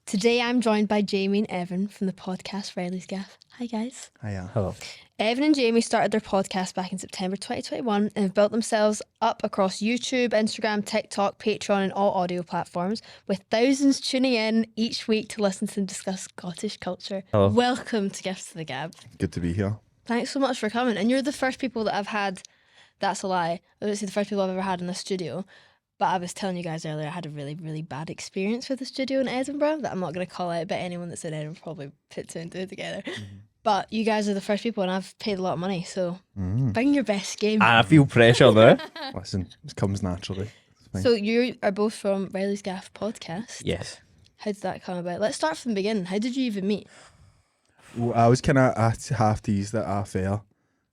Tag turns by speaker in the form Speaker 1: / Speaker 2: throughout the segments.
Speaker 1: Today I'm joined by Jamie and Evan from the podcast Reilly's Gaff. Hi guys.
Speaker 2: Hiya.
Speaker 3: Hello.
Speaker 1: Evan and Jamie started their podcast back in September 2021 and have built themselves up across YouTube, Instagram, TikTok, Patreon and all audio platforms, with thousands tuning in each week to listen to them discuss Scottish culture.
Speaker 3: Hello.
Speaker 1: Welcome to Gifts to the Gab.
Speaker 2: Good to be here.
Speaker 1: Thanks so much for coming. And you're the first people that I've had, that's a lie, I was the first people I've ever had in the studio. But I was telling you guys earlier, I had a really, really bad experience with the studio in Edinburgh that I'm not going to call out, but anyone that's in Edinburgh probably put two and two together. Mm-hmm. But you guys are the first people and I've paid a lot of money, so bring your best game.
Speaker 3: I feel pressure now.
Speaker 2: Listen, it comes naturally.
Speaker 1: So you are both from Reilly's Gaff podcast.
Speaker 3: Yes.
Speaker 1: How did that come about? Let's start from the beginning. How did you even meet?
Speaker 2: Well, I was kind of half teased at our fair.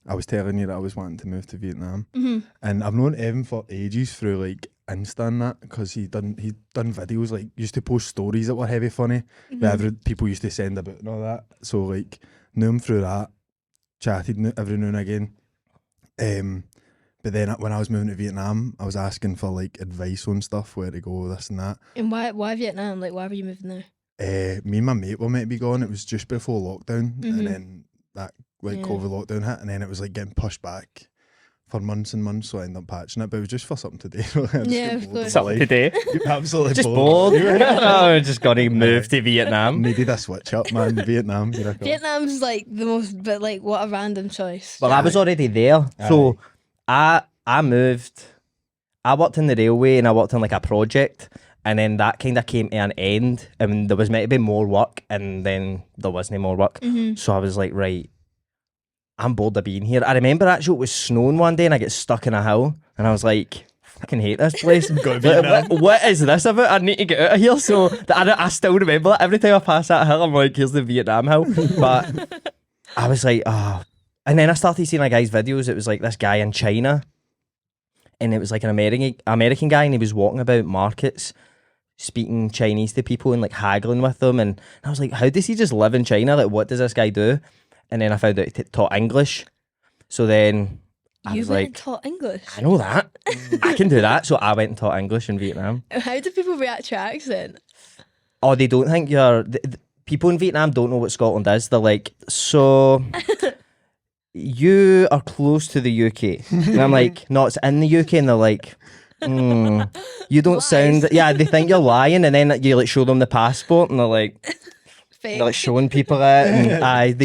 Speaker 2: I was telling you that I was wanting to move to Vietnam.
Speaker 1: Mm-hmm.
Speaker 2: And I've known Evan for ages through like Insta and that, because he'd done videos, like used to post stories that were heavy funny that people used to send about and all that. So like knew him through that, chatted every now and again. But then when I was moving to Vietnam, I was asking for like advice on stuff, where to go, this and that.
Speaker 1: And why Vietnam? Like, why were you moving there?
Speaker 2: Me and my mate were meant to be going. It was just before lockdown, and then that COVID lockdown hit, and then it was like getting pushed back for months and months, so I ended up patching it, but it was just for something to do.
Speaker 1: Yeah, of course.
Speaker 3: Something today.
Speaker 2: Absolutely
Speaker 3: Just bored. I'm just going to move to Vietnam.
Speaker 2: Needed a switch up, man. Vietnam.
Speaker 1: Vietnam's like the most, but like what a random choice.
Speaker 3: Well, I was already there. So I moved. I worked in the railway and I worked on like a project, and then that kind of came to an end, and there was meant to be more work, and then there wasn't more work. So I was like, right, I'm bored of being here. I remember actually it was snowing one day and I get stuck in a hill and I was like, fucking hate this place. What is this about? I need to get out of here. So I still remember that. Every time I pass that hill, I'm like, here's the Vietnam hill. But I was like, oh. And then I started seeing a guy's videos. It was like this guy in China, and it was like an American guy, and he was walking about markets speaking Chinese to people and like haggling with them. And I was like, how does he just live in China? Like, what does this guy do? And then I found out he taught English. So then I was like,
Speaker 1: taught English?
Speaker 3: I know that. I can do that. So I went and taught English in Vietnam.
Speaker 1: How do people react to your accent?
Speaker 3: Oh, they don't think you're... people in Vietnam don't know what Scotland is. They're like, so... you are close to the UK. And I'm like, no, it's in the UK. And they're like, you don't sound... Yeah, they think you're lying. And then you like show them the passport and they're like...
Speaker 1: Fake.
Speaker 3: They're like showing people it. And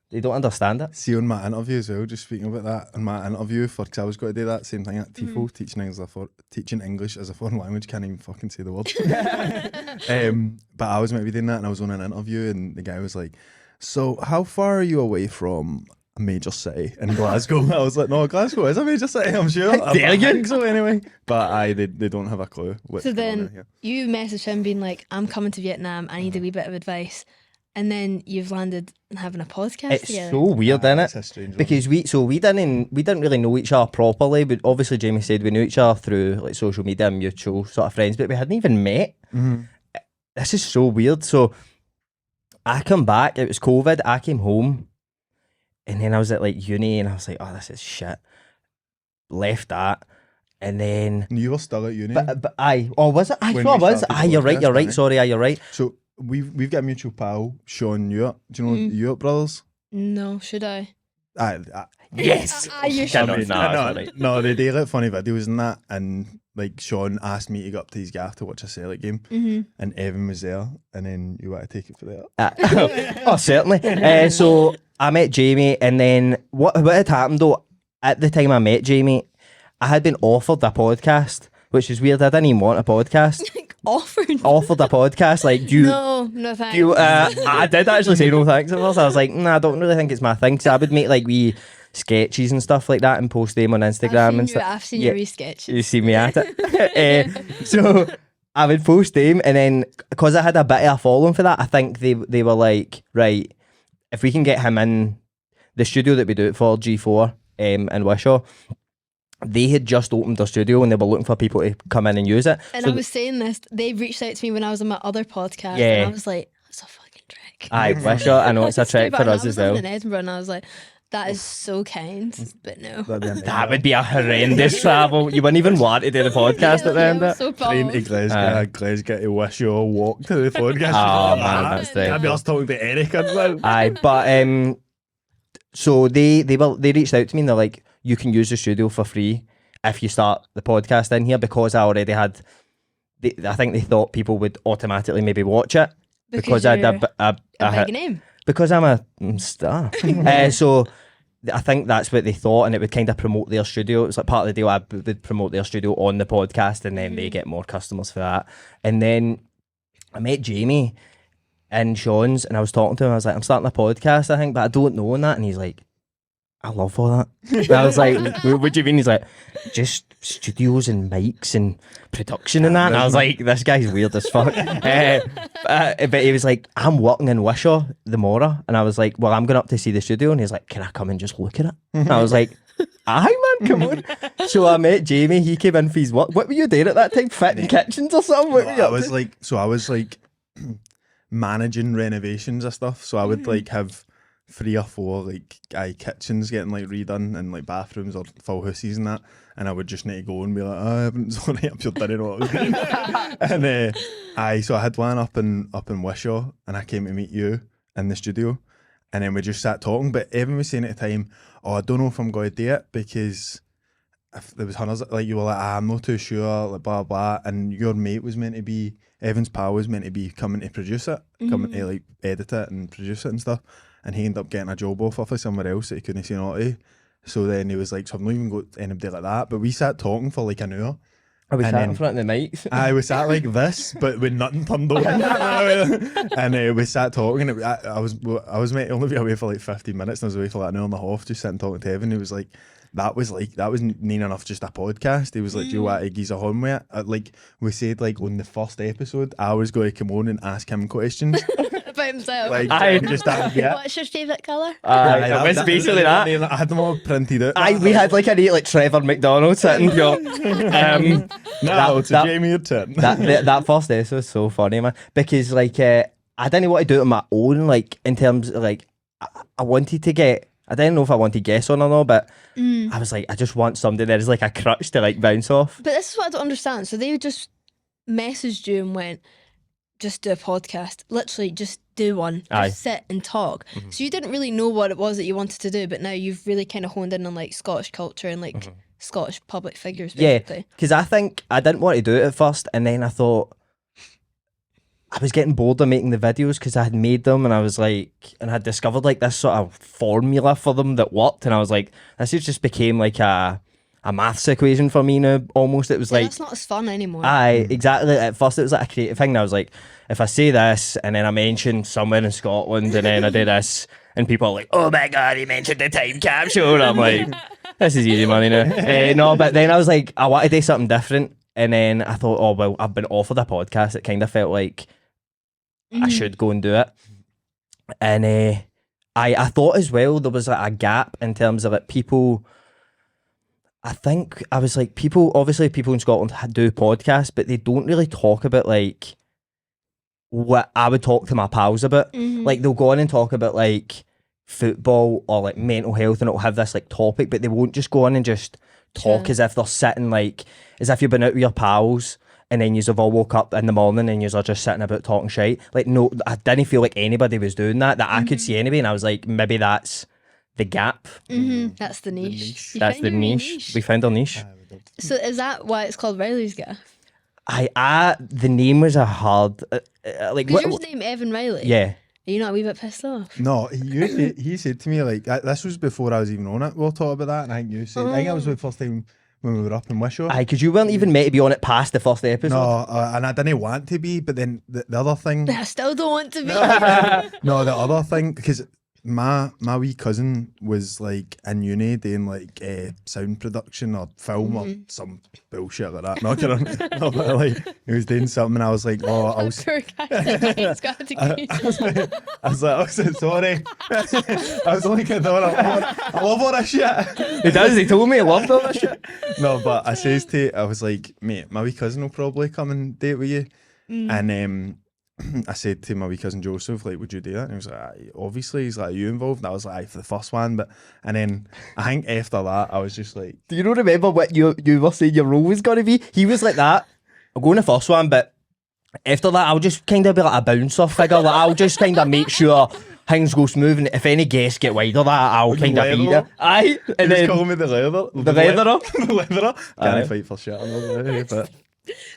Speaker 3: they don't understand it.
Speaker 2: See, on my interview as well, just speaking about that, on my interview, because I was going to do that same thing at TEFL, teaching English as a foreign language, can't even fucking say the word. But I was maybe doing that, and I was on an interview, and the guy was like, so how far are you away from a major city in Glasgow? I was like, no, Glasgow is a major city, I'm sure. I think so anyway. But they don't have a clue.
Speaker 1: So then you messaged him being like, I'm coming to Vietnam, I need a wee bit of advice. And then you've landed having a podcast
Speaker 3: It's
Speaker 1: together.
Speaker 3: so weird, isn't
Speaker 2: it's
Speaker 3: it?
Speaker 2: a strange one.
Speaker 3: Because we didn't really know each other properly, but obviously Jamie said we knew each other through like social media and mutual sort of friends, but we hadn't even met. This is so weird. So I come back, it was COVID, I came home, and then I was at like uni, and I was like, oh, this is shit. Left that, and then...
Speaker 2: You were still at uni?
Speaker 3: But was it? I
Speaker 2: When
Speaker 3: thought
Speaker 2: we
Speaker 3: I was.
Speaker 2: started the
Speaker 3: You're right,
Speaker 2: podcast,
Speaker 3: sorry, you're right.
Speaker 2: So we've got a mutual pal, Sean Ewart. Do you know Ewart brothers?
Speaker 1: No, should I?
Speaker 3: Yes!
Speaker 1: You
Speaker 3: Shut
Speaker 1: should.
Speaker 3: up.
Speaker 2: No, they do like funny videos and that, and like Sean asked me to go up to his gaff to watch a Celtic game, and Evan was there, and then you want to take it for that?
Speaker 3: Oh, certainly. So I met Jamie, and then what had happened though, at the time I met Jamie, I had been offered a podcast, which is weird. I didn't even want a podcast.
Speaker 1: Offered
Speaker 3: a podcast, like, do you...
Speaker 1: No thanks.
Speaker 3: Do you, I did actually say no thanks at first. I was like, nah, I don't really think it's my thing. So I would make like wee sketches and stuff like that and post them on Instagram and stuff.
Speaker 1: I've seen your wee sketches.
Speaker 3: You see me at it. So I would post them, and then because I had a bit of a following for that, I think they were like, right, if we can get him in the studio that we do it for, G4 in Wishaw, they had just opened their studio and they were looking for people to come in and use it.
Speaker 1: And
Speaker 3: so
Speaker 1: I was saying this, they reached out to me when I was on my other podcast,
Speaker 3: Yeah.
Speaker 1: and I was like, that's a fucking trick.
Speaker 3: I Wishaw, I know it's a trick for us as well.
Speaker 1: In Edinburgh, and I was like, That is so kind, but no.
Speaker 3: That would be a horrendous travel. You wouldn't even want to do the podcast at the end of it.
Speaker 1: So
Speaker 2: Trying to Glasgow to wish you all walk to the podcast.
Speaker 3: Oh, man, that's
Speaker 2: I'd be us talking to Eric as well.
Speaker 3: Aye, but so they reached out to me and they're like, you can use the studio for free if you start the podcast in here, because I already had. I think they thought people would automatically maybe watch it because I had
Speaker 1: a big name.
Speaker 3: Because I'm a star. So I think that's what they thought, and it would kind of promote their studio. It was like part of the deal. I would promote their studio on the podcast, and then they get more customers for that. And then I met Jamie in Sean's, and I was talking to him. I was like, I'm starting a podcast, I think, but I don't know on that. And he's like, I love all that. And I was like, what do you mean? He's like, just studios and mics and production and that. And I was like, this guy's weird as fuck. But he was like, I'm working in Wishaw tomorrow. And I was like, well, I'm going up to see the studio. And he's like, can I come and just look at it? And I was like, aye, man, come on. So I met Jamie. He came in for his work. What were you doing at that time? Fitting kitchens or something? What were you
Speaker 2: I was like managing renovations and stuff. So I would like have 3 or 4 like kitchens getting like redone and like bathrooms or full houses and that, and I would just need to go and be like, I haven't sorry, I'm sure didn't know what I was doing. And so I had one up in Wishaw, and I came to meet you in the studio, and then we just sat talking. But Evan was saying at the time, I don't know if I'm going to do it, because if there was hundreds, like you were like, I'm not too sure, like blah blah, and your mate was meant to be, Evan's pal was meant to be coming to produce it, coming to like edit it and produce it and stuff. And he ended up getting a job offer for somewhere else that he couldn't say no to. So then he was like, so I'm not even going to anybody like that. But we sat talking for like an hour.
Speaker 3: I was sat in front of the mics.
Speaker 2: I was sat like this, but with nothing turned on. And we sat talking. And I was meant to only be away for like 15 minutes. And I was away for like an hour and a half, just sitting talking to Evan. He was like, that was near enough just a podcast. He was like, do you want to geese a home with it? Like we said, like on the first episode, I was going to come on and ask him questions.
Speaker 1: About himself.
Speaker 2: Like,
Speaker 1: What's your favourite colour?
Speaker 3: It was basically that.
Speaker 2: I had them all printed out.
Speaker 3: We had like like Trevor McDonald sitting here.
Speaker 2: Jamie, your turn.
Speaker 3: that first episode was so funny, man, because like I didn't want to do it on my own, like in terms of like I wanted to get, I didn't know if I wanted guests on or not, but I was like, I just want somebody that is like a crutch to like bounce off.
Speaker 1: But this is what I don't understand. So they just messaged you and went, just do a podcast. Literally, just do one. Just sit and talk. So you didn't really know what it was that you wanted to do, but now you've really kind of honed in on like Scottish culture and like Scottish public figures, basically.
Speaker 3: Yeah, because I think I didn't want to do it at first, and then I thought I was getting bored of making the videos because I had made them, and I was like, and I had discovered like this sort of formula for them that worked, and I was like, this just became like a maths equation for me now, almost. It was like,
Speaker 1: that's not as fun anymore.
Speaker 3: Aye, exactly. At first it was like a creative thing, and I was like, if I say this and then I mention somewhere in Scotland and then I do this and people are like, oh my god, he mentioned the time capsule, and I'm like, this is easy money now. No, but then I was like, I want to do something different, and then I thought, oh well, I've been offered a podcast. It kind of felt like I should go and do it. And I thought as well there was like a gap in terms of like people. I think I was like, people in Scotland do podcasts, but they don't really talk about like what I would talk to my pals about. Like they'll go on and talk about like football or like mental health, and it'll have this like topic, but they won't just go on and just talk as if they're sitting like, as if you've been out with your pals and then you've all woke up in the morning and you're just sitting about talking shit. Like no, I didn't feel like anybody was doing that I could see anybody, and I was like, maybe that's the gap.
Speaker 1: That's the niche.
Speaker 3: That's the niche. We found our niche.
Speaker 1: So is that why it's called Reilly's Gaff?
Speaker 3: The name was a hard like.
Speaker 1: Because yours name Evan Reilly.
Speaker 3: Yeah.
Speaker 1: Are you not a wee bit pissed off?
Speaker 2: No, he said to me like, this was before I was even on it. We'll talk about that, and I think you said, I think that was the first time when we were up in Wishaw.
Speaker 3: Aye, because you weren't even meant to be on it past the first episode.
Speaker 2: No, and I didn't want to be, but then the other thing.
Speaker 1: I still don't want to be.
Speaker 2: No, the other thing, because my wee cousin was like in uni doing like sound production or film or some bullshit like that. Not kidding. No, but like he was doing something, and I was like, oh, I was.
Speaker 1: Poor guy. He's got education.
Speaker 2: I was like, sorry. I was only kidding. I love all that shit.
Speaker 3: He does. He told me he loved all that shit.
Speaker 2: No, but I was like, mate, my wee cousin will probably come and date with you, and I said to my wee cousin Joseph, like, would you do that? And he was like, aye, obviously. He's like, are you involved? And I was like, aye, for the first one. And then I think after that, I was just like,
Speaker 3: Do you not remember what you were saying your role was going to be? He was like that. I'll go in the first one, but after that, I'll just kind of be like a bouncer figure. Like, I'll just kind of make sure things go smooth, and if any guests get wider, that I'll kind of be there. Aye. And
Speaker 2: he was
Speaker 3: then
Speaker 2: calling me the leatherer.
Speaker 3: the leatherer.
Speaker 2: The leatherer.
Speaker 3: Aye.
Speaker 2: Can't fight for shit, I know, but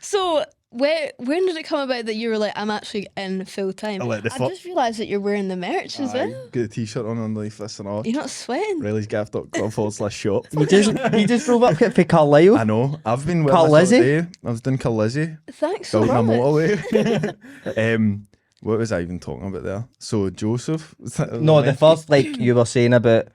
Speaker 1: So when did it come about that you were like, I'm actually in full time?
Speaker 2: I let the
Speaker 1: I just realised that you're wearing the merch as well.
Speaker 2: Get a t-shirt on underneath this and all.
Speaker 1: You're not sweating.
Speaker 2: Reillysgaff.com/shop.
Speaker 3: He just drove up for Carlisle.
Speaker 2: I know. I've been with
Speaker 3: Carl
Speaker 2: this all
Speaker 3: Lizzie?
Speaker 2: day. I was doing Carl Lizzie.
Speaker 1: Thanks so
Speaker 2: Building a
Speaker 1: much.
Speaker 2: motorway. What was I even talking about there? So Joseph.
Speaker 3: No, the first, like you were saying about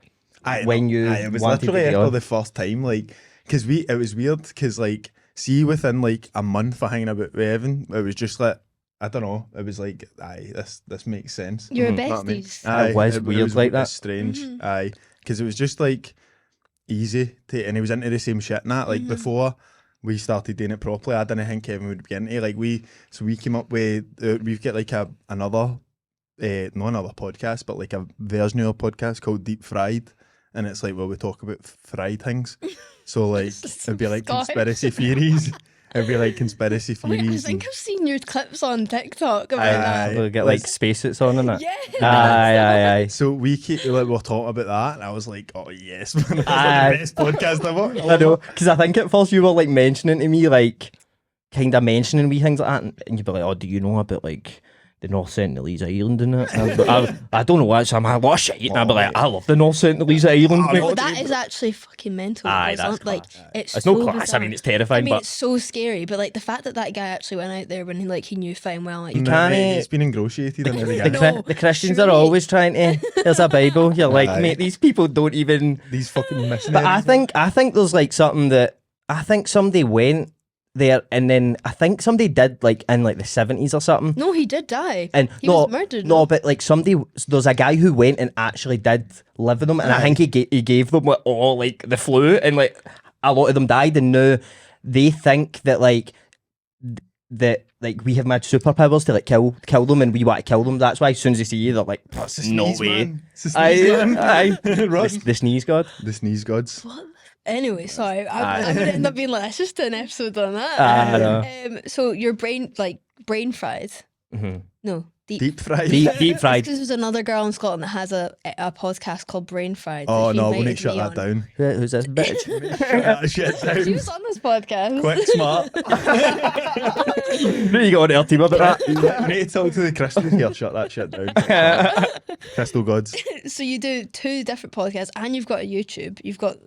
Speaker 3: when you
Speaker 2: it was
Speaker 3: wanted to
Speaker 2: literally
Speaker 3: be
Speaker 2: after
Speaker 3: on.
Speaker 2: the first time, like, because it was weird, because like, see, within like a month of hanging about with Evan, it was just like, I don't know, it was like, aye, this makes sense.
Speaker 1: You're
Speaker 2: Know what I mean?
Speaker 1: besties.
Speaker 2: Aye,
Speaker 3: It was weird like
Speaker 2: it was
Speaker 3: that.
Speaker 2: strange, aye, because it was just like easy to, and he was into the same shit and that, like before we started doing it properly, I didn't think Kevin would be into, like, we came up with, we've got like another, not another podcast, but like a version of a podcast called Deep Fried, and it's like, well, we talk about fried things, so like it'd be like
Speaker 1: Scottish.
Speaker 2: conspiracy theories. It'd be like conspiracy
Speaker 1: Wait, I
Speaker 2: theories.
Speaker 1: think I've seen your clips on TikTok about
Speaker 2: Aye,
Speaker 1: that.
Speaker 2: aye.
Speaker 3: We'll get like spacesuits on and that.
Speaker 1: Yeah.
Speaker 3: Aye.
Speaker 2: So we were talking about that, and I was like, "Oh yes, man, that's
Speaker 3: Aye.
Speaker 2: like the best podcast ever."
Speaker 3: I know, because I think at first you were like mentioning to me, like, kind of mentioning wee things like that, and you'd be like, oh, do you know about like the North Sentinelese Island and that? And I don't know, actually, I'm a lot of shit, and I'd be like, I love the North Sentinelese Island. mate.
Speaker 1: But that is actually fucking mental.
Speaker 3: Aye,
Speaker 1: It's
Speaker 3: that's
Speaker 1: not, like,
Speaker 3: class.
Speaker 1: it's
Speaker 3: It's
Speaker 1: so
Speaker 3: no class,
Speaker 1: bizarre.
Speaker 3: I mean, it's terrifying,
Speaker 1: I mean,
Speaker 3: but
Speaker 1: it's so scary, but like the fact that guy actually went out there when he knew fine well, like,
Speaker 3: You
Speaker 2: No,
Speaker 3: can't,
Speaker 2: mate, it's been ingratiated into the
Speaker 3: the,
Speaker 2: gang.
Speaker 1: No,
Speaker 3: the Christians
Speaker 1: surely.
Speaker 3: are always trying to, there's a Bible, you're like,
Speaker 2: Aye.
Speaker 3: mate, these people don't even,
Speaker 2: These fucking missionaries.
Speaker 3: but I think there's like something that, I think somebody went there, and then I think somebody did like in like the 70s or something.
Speaker 1: no, he did die.
Speaker 3: And
Speaker 1: he was murdered.
Speaker 3: No, but like there's a guy who went and actually did live with them, and I think he gave them like all like the flu, and like a lot of them died, and now they think that like that like we have mad superpowers to like kill them, and we want to kill them. That's why as soon as they see you, they're like,
Speaker 2: It's the
Speaker 3: no
Speaker 2: sneeze,
Speaker 3: way.
Speaker 2: man. It's the sneeze, man. Run.
Speaker 3: The sneeze god.
Speaker 2: The sneeze gods.
Speaker 1: What? Anyway, sorry, I'm gonna end up being like, let's just do an episode on that.
Speaker 3: I know.
Speaker 1: So your brain fried?
Speaker 3: Mhm.
Speaker 1: No,
Speaker 2: Deep fried.
Speaker 3: Deep fried.
Speaker 1: Because there's another girl in Scotland that has a podcast called Brain Fried.
Speaker 2: Oh
Speaker 1: that she
Speaker 2: no, we need
Speaker 1: invited
Speaker 2: to shut
Speaker 1: me
Speaker 2: that
Speaker 1: on.
Speaker 2: down.
Speaker 3: Who's this bitch?
Speaker 2: Shut that shit
Speaker 1: She
Speaker 2: down.
Speaker 1: was on this podcast.
Speaker 2: Quick, smart.
Speaker 3: You got on our team about that.
Speaker 2: We need to talk to the crystals here. Shut that shit down. Crystal gods.
Speaker 1: So you do 2 different podcasts, and you've got a YouTube. You've got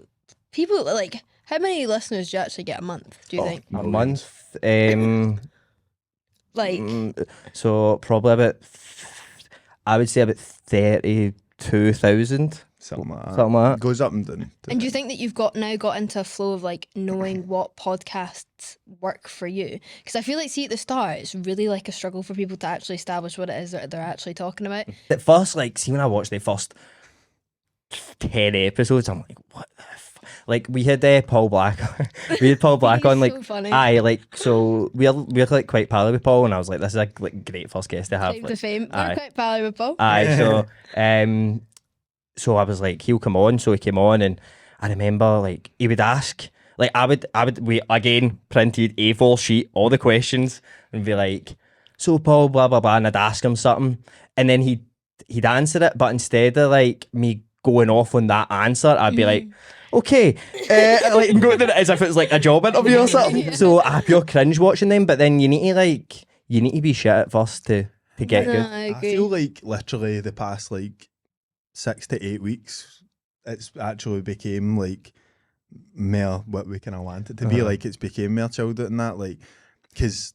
Speaker 1: people that, like, how many listeners do you actually get a month? Do you think?
Speaker 3: A month.
Speaker 1: Like,
Speaker 3: So probably about, I would say about 32,000.
Speaker 2: Something like that.
Speaker 3: Something like that.
Speaker 2: Goes up and down.
Speaker 1: and do you think that you've got into a flow of like knowing what podcasts work for you? Because I feel like, see, at the start, it's really like a struggle for people to actually establish what it is that they're actually talking about.
Speaker 3: At first, like, see when I watched the first 10 episodes, I'm like, what the like, we had Paul Black. We had Paul Black on, like,
Speaker 1: so funny.
Speaker 3: aye, like, so we're like quite pally with Paul, and I was like, this is a like great first guest to have.
Speaker 1: Claim to
Speaker 3: Like,
Speaker 1: fame.
Speaker 3: aye.
Speaker 1: They're quite valuable.
Speaker 3: aye, so I was like, he'll come on. So he came on, and I remember like he would ask, like we again printed A4 sheet all the questions and be like, so Paul, blah blah blah, and I'd ask him something, and then he'd answer it, but instead of like me going off on that answer, I'd be like, okay, like go to as if it's like a job interview or something. So I pure cringe watching them, but then you need to be shit at first to get
Speaker 1: No,
Speaker 3: good.
Speaker 1: I
Speaker 2: I
Speaker 1: agree.
Speaker 2: feel like literally the past like 6 to 8 weeks, it's actually became like more what we kind of want it to be. Like, it's became more chilled out and that, like, because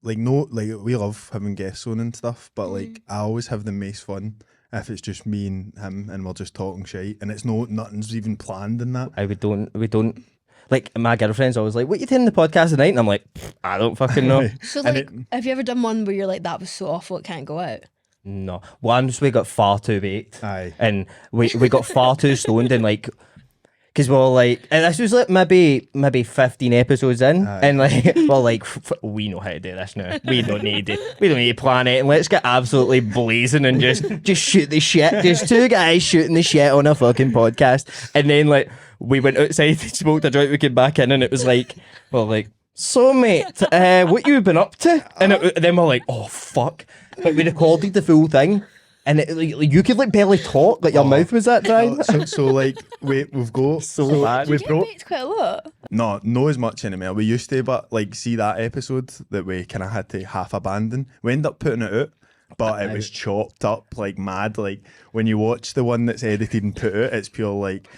Speaker 2: like we love having guests on and stuff, but like I always have the most fun if it's just me and him and we're just talking shit and it's nothing's even planned in that.
Speaker 3: We don't like, my girlfriend's always like, what you doing in the podcast tonight? And I'm like, I don't fucking know.
Speaker 1: So,
Speaker 2: And
Speaker 1: like, have you ever done one where you're like, that was so awful, it can't go out?
Speaker 3: No. Once we got far too baked.
Speaker 2: Aye.
Speaker 3: And we got far too stoned, and like, Because we're like, and this was like maybe 15 episodes in, and like we're like, we know how to do this now. We don't need to plan it, and let's get absolutely blazing and just shoot the shit. Just two guys shooting the shit on a fucking podcast, and then like we went outside, smoked a joint, we came back in, and it was like, well, like, so mate, what you been up to? And then we're like, oh fuck, but we recorded the full thing. And you could like barely talk, like your mouth was that dry.
Speaker 2: So like we've got
Speaker 3: so bad.
Speaker 2: We've brought
Speaker 1: It's quite a lot.
Speaker 2: no as much anymore. We used to, but like see that episode that we kind of had to half abandon. We ended up putting it out, but it was chopped up like mad. Like when you watch the one that's edited and put out, it's pure like.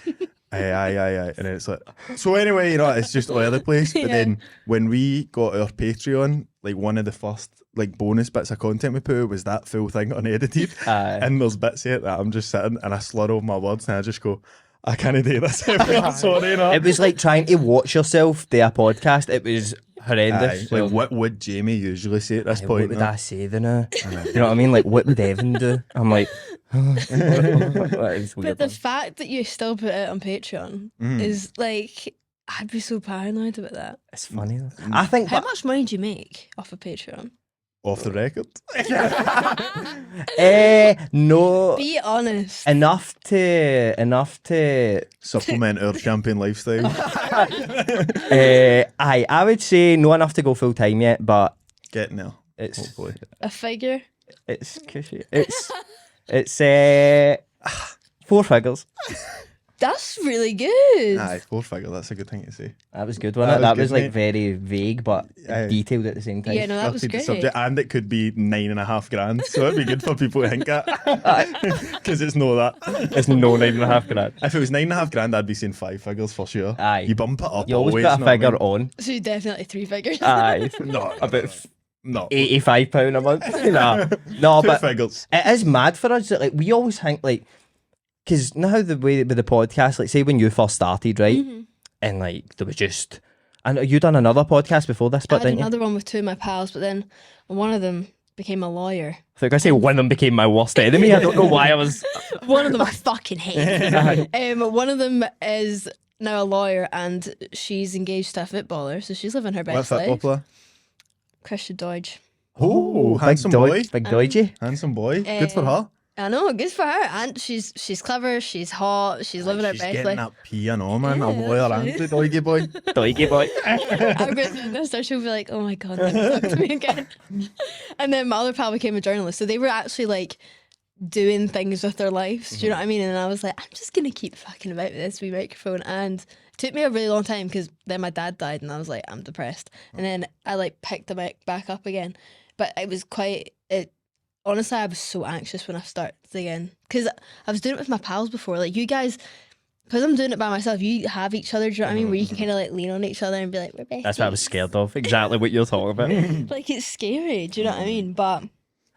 Speaker 2: Aye, and then it's like. So anyway, it's just all over the place. But then when we got our Patreon, like one of the first like bonus bits of content we put out was that full thing unedited. And there's bits of it that I'm just sitting and I slur over my words and I just go, I can't do this. I'm sorry.
Speaker 3: It was like trying to watch yourself do a podcast. It was horrendous.
Speaker 2: Like what would Jamie usually say at this point?
Speaker 3: What would I say then? You know what I mean? Like what would Evan do? I'm like.
Speaker 1: But the fact that you still put it on Patreon is like, I'd be so paranoid about that.
Speaker 3: It's funny though. I think.
Speaker 1: How much money do you make off of Patreon?
Speaker 2: Off the record?
Speaker 3: No.
Speaker 1: Be honest.
Speaker 3: Enough to
Speaker 2: supplement our champagne lifestyle.
Speaker 3: I would say not enough to go full time yet, but
Speaker 2: getting there.
Speaker 3: It's
Speaker 2: hopefully
Speaker 1: a figure.
Speaker 3: It's cushy. It's 4 figures.
Speaker 1: That's really good.
Speaker 2: Aye, 4 figure. That's a good thing to say.
Speaker 3: That was good, wasn't it? That
Speaker 2: good,
Speaker 3: was like
Speaker 2: mate.
Speaker 3: very vague but detailed at the same time.
Speaker 1: Yeah, no, that was great.
Speaker 2: Subject, and it could be 9.5 grand, so it'd be good for people to hink at. Because it's no that.
Speaker 3: It's no 9.5 grand.
Speaker 2: If it was 9.5 grand, I'd be saying 5 figures for sure.
Speaker 3: Aye.
Speaker 2: You bump it up.
Speaker 3: You always put a
Speaker 2: know what I
Speaker 3: figure
Speaker 2: mean?
Speaker 3: on.
Speaker 1: So definitely 3 figures.
Speaker 3: Aye.
Speaker 2: No,
Speaker 3: About
Speaker 2: no.
Speaker 3: £85 a month. No,
Speaker 2: 2
Speaker 3: but
Speaker 2: figures.
Speaker 3: it is mad for us that like we always think like, because now how the way with the podcast, like say when you first started, right, and like there was just, I know you done another podcast before this,
Speaker 1: I
Speaker 3: but
Speaker 1: had
Speaker 3: didn't you?
Speaker 1: another one with 2 of my pals, but then one of them became a lawyer.
Speaker 3: I think I say one of them became my worst enemy. I don't know why I was.
Speaker 1: One of them I fucking hate. One of them is now a lawyer and she's engaged to a footballer, so she's living her
Speaker 2: What
Speaker 1: best
Speaker 2: football
Speaker 1: life.
Speaker 2: player?
Speaker 1: Christian Deutsch.
Speaker 2: Oh,
Speaker 3: Big
Speaker 2: handsome boy.
Speaker 3: Big Doigey.
Speaker 2: Handsome boy. Good for her.
Speaker 1: I know, good for her. And she's clever, she's hot, she's living her
Speaker 2: She's
Speaker 1: best
Speaker 2: getting
Speaker 1: life.
Speaker 2: that pee and all, man.
Speaker 1: Yeah,
Speaker 2: I'm lawyer
Speaker 1: that's
Speaker 2: and the doigy boy.
Speaker 3: Doigey boy.
Speaker 1: I'm going to this, so she'll be like, oh my god, never talk to me again. And then my other pal became a journalist, so they were actually like doing things with their lives. Do you know what I mean? And I was like, I'm just gonna keep fucking about with this wee microphone. And it took me a really long time because then my dad died, and I was like, I'm depressed. And then I like picked the mic back up again, but it was quite it. Honestly, I was so anxious when I started again because I was doing it with my pals before. Like you guys, because I'm doing it by myself, you have each other. Do you know what I mean? Where you can kind of like lean on each other and be like, we're besties.
Speaker 3: That's what I was scared of. Exactly what you're talking about.
Speaker 1: Like it's scary. Do you know what I mean? But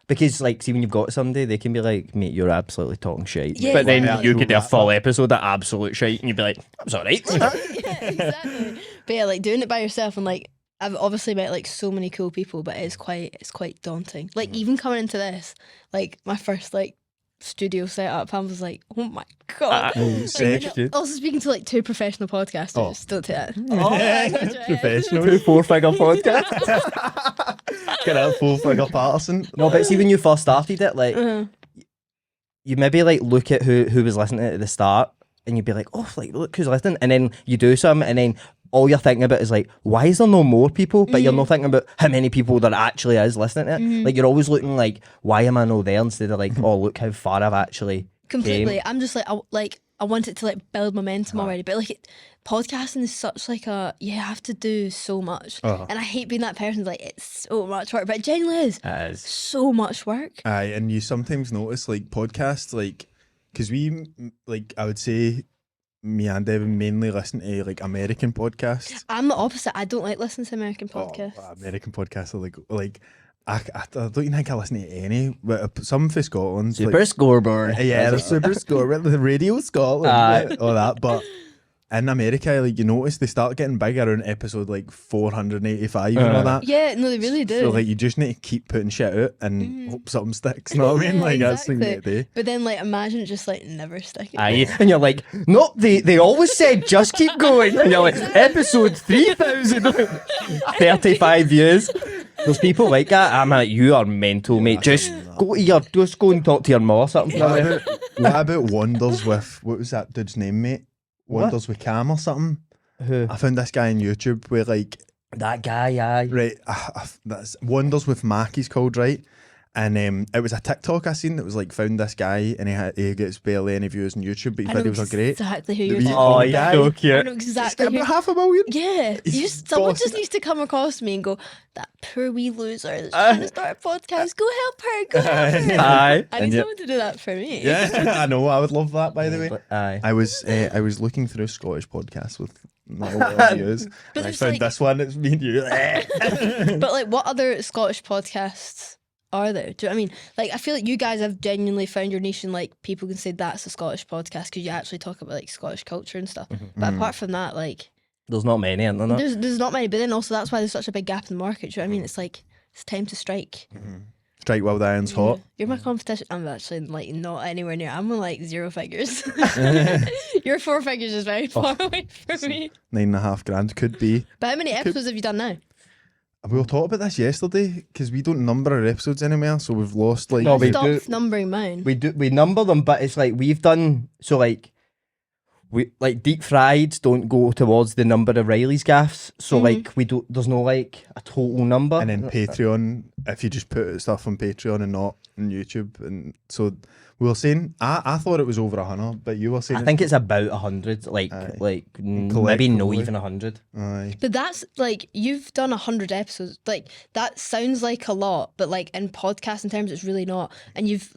Speaker 3: Because like, see when you've got somebody, they can be like, mate, you're absolutely talking shit.
Speaker 1: Yeah,
Speaker 3: but then
Speaker 1: exactly.
Speaker 3: you could do a full episode of absolute shit and you'd be like, I'm sorry.
Speaker 1: yeah, exactly. But yeah, like doing it by yourself and like I've obviously met like so many cool people, but it's quite daunting. Like even coming into this, like my first like studio setup, I was like, oh my god. Like, also speaking to like 2 professional podcasters, don't do that.
Speaker 2: Professional.
Speaker 3: 4-figure podcast.
Speaker 2: Get out 4-figure Patterson.
Speaker 3: No, but see when you first started it, like you maybe like look at who was listening at the start and you'd be like, oh, like look who's listening, and then you do something and then all you're thinking about is like, why is there no more people? But you're not thinking about how many people there actually is listening to it. Like you're always looking like, why am I not there? Instead of like, oh, look how far I've actually
Speaker 1: completely.
Speaker 3: came.
Speaker 1: I'm just like I want it to like build momentum already, but like podcasting is such like you have to do so much, and I hate being that person like it's so much work, but it genuinely is.
Speaker 3: It is.
Speaker 1: So much work.
Speaker 2: Aye, and you sometimes notice like podcasts, like, because we, like, I would say me and Devin mainly listen to like American podcasts.
Speaker 1: I'm the opposite. I don't like listening to American podcasts.
Speaker 2: American podcasts are like I don't even think I listen to any, but some for Scotland.
Speaker 3: Super
Speaker 2: like,
Speaker 3: scoreboard.
Speaker 2: yeah, the Super Scoreboard, the Radio Scotland, all that. But in America, like you notice they start getting big around episode like 485 and all that.
Speaker 1: Yeah, no, they really do.
Speaker 2: So like you just need to keep putting shit out and hope something sticks. You know what I mean?
Speaker 1: Yeah,
Speaker 2: Like that's the thing
Speaker 1: exactly.
Speaker 2: you need to do.
Speaker 1: But then, like, imagine it just like never sticking.
Speaker 3: Aye, and you're like, no, they always said just keep going. And you're like, episode 3000, 35 years. There's people like that. I'm like, you are mental, mate. Just go and talk to your ma or something.
Speaker 2: What about Wonders with what was that dude's name, mate? Wonders with Cam or something.
Speaker 3: Who?
Speaker 2: I found this guy on YouTube where like
Speaker 3: That guy, aye.
Speaker 2: right, that's Wonders with Mac. He's called, right. And it was a TikTok I seen that was like found this guy and he gets barely any views on YouTube, but his
Speaker 1: I know
Speaker 2: videos are great.
Speaker 1: exactly who
Speaker 2: The
Speaker 1: you're
Speaker 2: wee-
Speaker 1: talking
Speaker 3: Oh,
Speaker 2: the
Speaker 3: he's
Speaker 2: guy-
Speaker 3: so
Speaker 1: I
Speaker 3: cute.
Speaker 1: know
Speaker 2: He's
Speaker 1: exactly
Speaker 2: got
Speaker 1: who.
Speaker 2: about 500,000.
Speaker 1: Yeah,
Speaker 2: He's
Speaker 1: someone
Speaker 2: bossing
Speaker 1: just needs to come across me and go, that poor wee loser that's trying to start a podcast. Go help her. Go help her.
Speaker 3: Aye.
Speaker 1: I need someone to do that for me.
Speaker 2: Yeah, I know. I would love that. By the way,
Speaker 3: Aye.
Speaker 2: I was looking through Scottish podcasts with not a lot of views,
Speaker 1: But
Speaker 2: and I
Speaker 1: there's
Speaker 2: found
Speaker 1: like-
Speaker 2: this one. It's me and you.
Speaker 1: But like, what other Scottish podcasts are there? Do you know what I mean? Like, I feel like you guys have genuinely found your niche, and like people can say that's a Scottish podcast because you actually talk about like Scottish culture and stuff. But apart from that, like,
Speaker 3: There's not many, aren't there?
Speaker 1: there's not many. But then also that's why there's such a big gap in the market. Do you know what I mean? It's like it's time to strike.
Speaker 2: Strike while the iron's hot.
Speaker 1: You're my competition. I'm actually like not anywhere near. I'm on like 0 figures. Your 4 figures is very far away from me.
Speaker 2: $9,500 could be.
Speaker 1: But how many episodes have you done now?
Speaker 2: We were talking about this yesterday because we don't number our episodes anymore, so we've lost like.
Speaker 3: No, we
Speaker 1: Stop
Speaker 3: do.
Speaker 1: numbering mine.
Speaker 3: We number them, but it's like we've done so like we like deep frieds don't go towards the number of Reilly's gaffs. So like we don't there's no like a total number.
Speaker 2: And then Patreon, if you just put stuff on Patreon and not on YouTube, and so we were saying, I thought it was over 100, but you were saying
Speaker 3: I think it's about 100, like
Speaker 2: Aye.
Speaker 3: maybe no
Speaker 2: Collectively.
Speaker 3: even 100.
Speaker 2: aye.
Speaker 1: But that's like you've done 100 episodes. Like that sounds like a lot, but like in podcasting terms, it's really not. And you've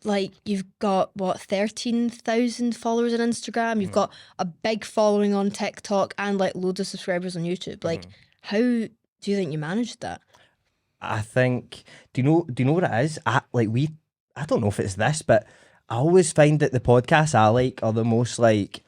Speaker 1: got what 13,000 followers on Instagram. You've got a big following on TikTok and like loads of subscribers on YouTube. Like, how do you think you managed that?
Speaker 3: I think do you know what it is? I don't know if it's this, but I always find that the podcasts I like are the most like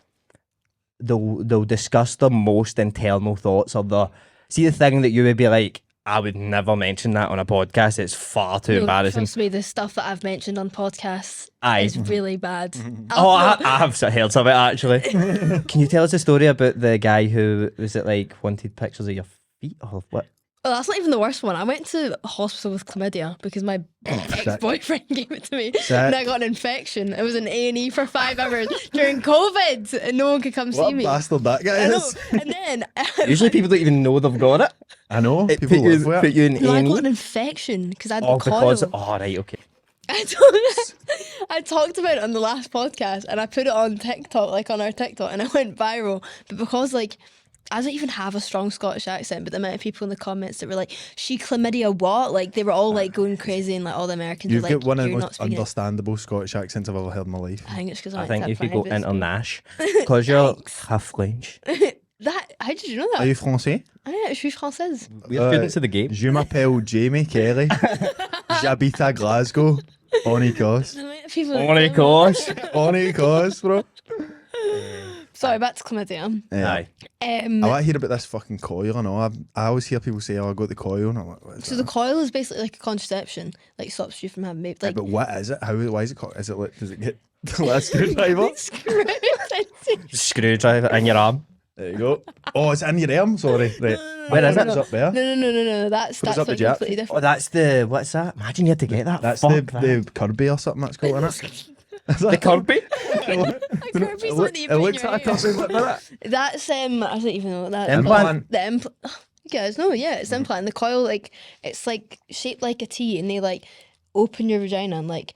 Speaker 3: they'll discuss the most internal thoughts or the thing that you would be like, I would never mention that on a podcast. It's far too
Speaker 1: No,
Speaker 3: embarrassing.
Speaker 1: Trust me, the stuff that I've mentioned on podcasts
Speaker 3: Aye.
Speaker 1: is really bad.
Speaker 3: Oh, I have heard of it actually. Can you tell us a story about the guy who was it like wanted pictures of your feet or what?
Speaker 1: Well, that's not even the worst one. I went to hospital with chlamydia because my ex-boyfriend gave it to me, and I got an infection. It was an A&E for 5 hours during COVID, and no one could come see
Speaker 2: What a
Speaker 1: me.
Speaker 2: bastard that guy
Speaker 1: I know.
Speaker 2: is.
Speaker 1: And then
Speaker 3: Usually people don't even know they've got it.
Speaker 2: I know.
Speaker 3: It
Speaker 2: People
Speaker 3: put you,
Speaker 2: live with
Speaker 3: put
Speaker 2: it.
Speaker 3: you in
Speaker 1: no, I got
Speaker 3: A&E.
Speaker 1: an infection because I had
Speaker 3: Oh,
Speaker 1: the coil.
Speaker 3: because right, okay.
Speaker 1: I talked about it on the last podcast, and I put it on TikTok, like on our TikTok, and it went viral. But because like I don't even have a strong Scottish accent, but the amount of people in the comments that were like, "She chlamydia what?" Like they were all like going crazy, and like all the Americans
Speaker 2: You've
Speaker 1: were like,
Speaker 2: got one of the
Speaker 1: "You're
Speaker 2: most
Speaker 1: not speaking."
Speaker 2: understandable Scottish accents I've ever heard in my life.
Speaker 1: I think it's because
Speaker 3: I think you could go
Speaker 1: private school.
Speaker 3: international because you're
Speaker 1: Thanks.
Speaker 3: half French.
Speaker 1: That how did you know that?
Speaker 2: Are you français?
Speaker 1: Ah, yeah, je suis française.
Speaker 3: We're students of the game.
Speaker 2: Je m'appelle Jamie Kelly. J'habite à Glasgow. On Écosse.
Speaker 1: The amount of people that
Speaker 3: Oh my
Speaker 1: tell me-
Speaker 3: gosh.
Speaker 2: On Écosse, bro.
Speaker 1: Sorry, back to chlamydia.
Speaker 2: Yeah.
Speaker 3: Aye.
Speaker 2: I want to hear about this fucking coil. I know. I always hear people say, "Oh, I got the coil," and I'm like, "What is
Speaker 1: So
Speaker 2: that?"
Speaker 1: the coil is basically like a contraception, like stops you from having babies. Like
Speaker 2: But what is it? Why is it called? Is it like? Does it get last screwdriver?
Speaker 3: Screwdriver in your arm.
Speaker 2: There you go. Oh, it's in your arm. Sorry. Right.
Speaker 3: Where is it?
Speaker 2: It's up there.
Speaker 1: No. That's
Speaker 2: Put us up the
Speaker 1: like
Speaker 2: jap.
Speaker 1: completely different.
Speaker 3: Oh, that's the what's that? Imagine you had to get that.
Speaker 2: That's
Speaker 3: Fuck
Speaker 2: the Kirby or something that's called, isn't it?
Speaker 3: the Kirby.
Speaker 1: Kirby's one that you
Speaker 2: It
Speaker 1: put in
Speaker 2: looks
Speaker 1: your
Speaker 2: like a
Speaker 1: hair.
Speaker 2: Kirby, but not it.
Speaker 1: That's I don't even know what that is.
Speaker 3: Implant.
Speaker 1: The implant. You guys know, yeah, it's implant. The coil, like it's like shaped like a T, and they like open your vagina and like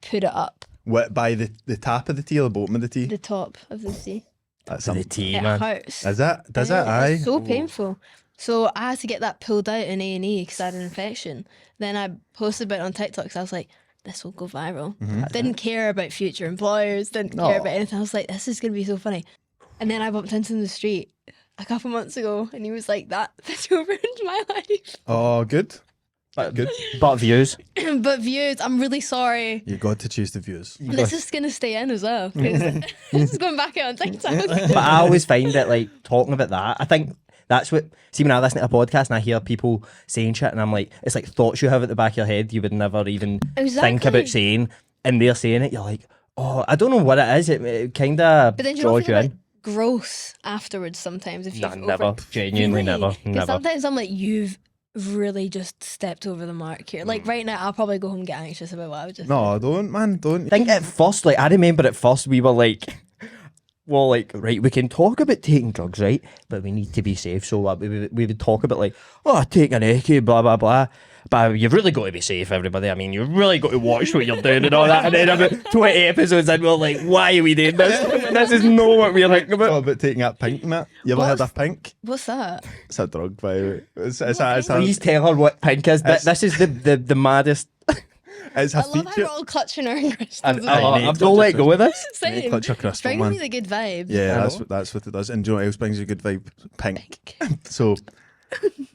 Speaker 1: put it up
Speaker 2: What, by the top of the T or the bottom of the T?
Speaker 1: the top of the T.
Speaker 2: That's
Speaker 3: The
Speaker 2: something.
Speaker 3: tea,
Speaker 1: It
Speaker 3: man.
Speaker 1: hurts.
Speaker 2: Is that? Does it?
Speaker 1: Yeah,
Speaker 2: Aye.
Speaker 1: It's so painful. So I had to get that pulled out in A&E because I had an infection. Then I posted about it on TikTok because I was like, this will go viral. Didn't care about future employers, didn't care about anything. I was like, this is going to be so funny. And then I bumped into him in the street a couple months ago and he was like, that video ruined my life.
Speaker 2: Oh, good. Good.
Speaker 3: But views.
Speaker 1: But views, I'm really sorry.
Speaker 2: You got to choose the views.
Speaker 1: This is going to stay in as well. 'Cause this is going back out on TikTok.
Speaker 3: But I always find it like talking about that. I think that's what. See, when I listen to a podcast and I hear people saying shit, and I'm like, it's like thoughts you have at the back of your head you would never even think about saying, and they're saying it. You're like, oh, I don't know what it is. It kind of
Speaker 1: But then you
Speaker 3: draws
Speaker 1: don't
Speaker 3: you
Speaker 1: feel
Speaker 3: in.
Speaker 1: like gross afterwards sometimes if you've
Speaker 3: Never. Genuinely never.
Speaker 1: Because
Speaker 3: Never.
Speaker 1: sometimes I'm like, you've really just stepped over the mark here. Like right now, I'll probably go home and get anxious about what I was just
Speaker 2: No, don't, man, don't.
Speaker 3: I think at first, like I remember at first we were like, well, like right, we can talk about taking drugs, right? But we need to be safe. So we would talk about like, oh, taking an Eckie, blah blah blah. But you've really got to be safe, everybody. I mean, you've really got to watch what you're doing and all that. And then about 20 episodes in, we're like, why are we doing this? This is not what we're thinking
Speaker 2: What
Speaker 3: about.
Speaker 2: about taking that pink, Matt? You ever heard of pink?
Speaker 1: What's that?
Speaker 2: It's a drug, by the way.
Speaker 3: Please tell her what pink is. This is the maddest.
Speaker 2: It's a
Speaker 1: I love how
Speaker 2: feature.
Speaker 1: we're all clutching our crystals.
Speaker 3: And
Speaker 2: Aye,
Speaker 3: I've don't let go of this.
Speaker 1: Same.
Speaker 2: Clutch your crystal,
Speaker 1: Bring
Speaker 2: man.
Speaker 1: me the good vibes.
Speaker 2: Yeah,
Speaker 3: I
Speaker 2: that's what it does. And do you know what else brings you a good vibe? Pink. So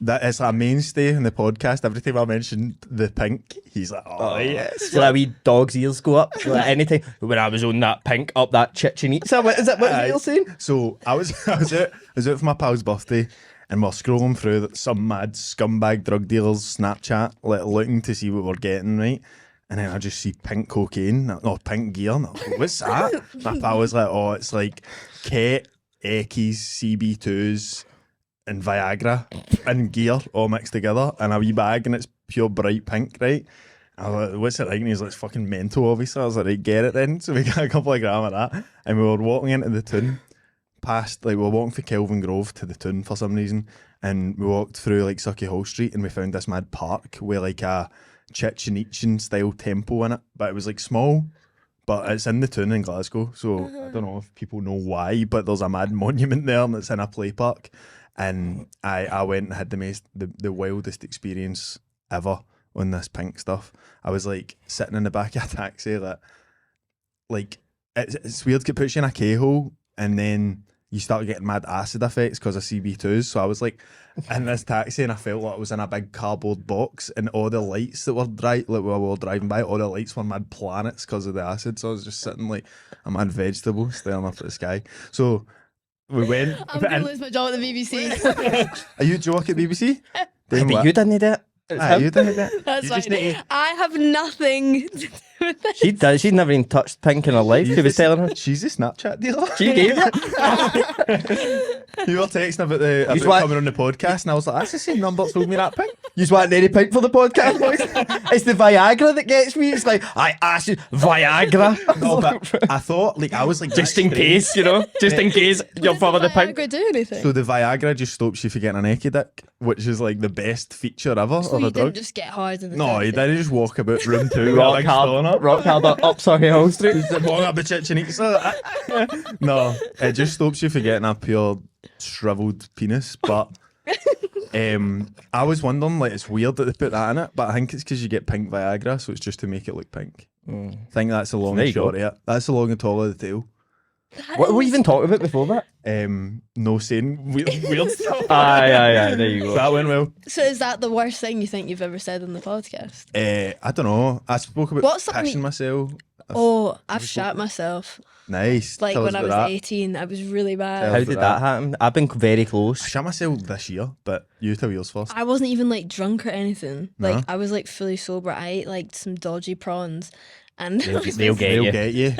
Speaker 2: that is a mainstay in the podcast. Every time I mention the pink, he's like, oh yes.
Speaker 3: So that wee dog's ears go up. So that anytime when I was on that pink up that Chichen Itza, what is it? What you're saying?
Speaker 2: So I was out for my pal's birthday, and we're scrolling through some mad scumbag drug dealers Snapchat, like looking to see what we're getting, right? And then I just see pink cocaine, no, pink gear. And I was like, what's that? My pal was like, oh, it's like Ket, Eckies, CB2s, and Viagra and gear all mixed together in a wee bag, and it's pure bright pink, right? I was like, what's it like? And he's like, it's fucking mental, obviously. I was like, right, get it then. So we got a couple of gram of that, and we were walking into the town, past, like, we were walking from Kelvin Grove to the town for some reason, and we walked through, like, Sucky Hall Street, and we found this mad park with, like, a Chichen Itza style temple in it, but it was, like, small, but it's in the town in Glasgow, so I don't know if people know why, but there's a mad monument there, and it's in a play park. And I went and had the wildest experience ever on this pink stuff. I was like sitting in the back of a taxi, like it's weird, it puts you in a K-hole and then you start getting mad acid effects because of CB2s. So I was like in this taxi and I felt like I was in a big cardboard box, and all the lights that were we were driving by, all the lights were mad planets because of the acid. So I was just sitting like a mad vegetable staring up at the sky. So we went.
Speaker 1: I'm going to lose my job at the BBC.
Speaker 2: Are you joking, BBC?
Speaker 3: But you didn't need it.
Speaker 2: You didn't that.
Speaker 1: That's
Speaker 2: You just
Speaker 1: fine.
Speaker 2: need to-
Speaker 1: I have nothing to do with this.
Speaker 3: She does. She's never even touched pink in her life. She was telling her.
Speaker 2: She's a Snapchat dealer.
Speaker 3: She gave it.
Speaker 2: You were texting about about
Speaker 3: what?
Speaker 2: coming on the podcast, and I was like, "That's the same number that told me that pink."
Speaker 3: You just want any pink for the podcast, boys? It's the Viagra that gets me. It's like, I asked you, Viagra.
Speaker 2: No, but I thought, like, I was like,
Speaker 3: Just in case, you know? Just in case you're
Speaker 1: Does
Speaker 3: for the pink.
Speaker 1: Viagra do anything?
Speaker 2: So the Viagra just stops you from getting an Eckie dick, which is like the best feature ever
Speaker 1: So
Speaker 2: of
Speaker 1: you
Speaker 2: a drug.
Speaker 1: didn't just get hard in the
Speaker 2: No,
Speaker 1: taxi?
Speaker 2: you didn't just walk about room 2 with a
Speaker 3: Rock
Speaker 2: big
Speaker 3: hard,
Speaker 2: stoner.
Speaker 3: rock hard up Surrey Hall Street.
Speaker 2: Walk up the Chichen Itza. No, it just stops you from getting a pure shriveled penis. But I was wondering, like, it's weird that they put that in it, but I think it's because you get pink Viagra, so it's just to make it look pink. I think that's the long
Speaker 3: There
Speaker 2: and
Speaker 3: you go.
Speaker 2: short of it. That's the long and tall of the tail.
Speaker 3: What were we even talking about before that?
Speaker 2: No saying weird stuff.
Speaker 3: Aye, there you go.
Speaker 2: That went well.
Speaker 1: So is that the worst thing you think you've ever said on the podcast?
Speaker 2: I don't know. I spoke about
Speaker 1: What's something-
Speaker 2: pissing myself.
Speaker 1: Oh, I've shat myself.
Speaker 2: Nice.
Speaker 1: Like
Speaker 2: Tell us
Speaker 1: when I
Speaker 2: about
Speaker 1: was
Speaker 2: that.
Speaker 1: 18, I was really bad.
Speaker 2: Tell
Speaker 3: How
Speaker 2: us
Speaker 3: did
Speaker 2: about
Speaker 3: that happen? I've been very
Speaker 2: I
Speaker 3: close.
Speaker 2: shot myself this year, but you tell yours first.
Speaker 1: I wasn't even like drunk or anything.
Speaker 2: No?
Speaker 1: Like I was like fully sober. I ate like some dodgy prawns, and
Speaker 3: They'll get
Speaker 2: They'll
Speaker 3: you.
Speaker 2: get you.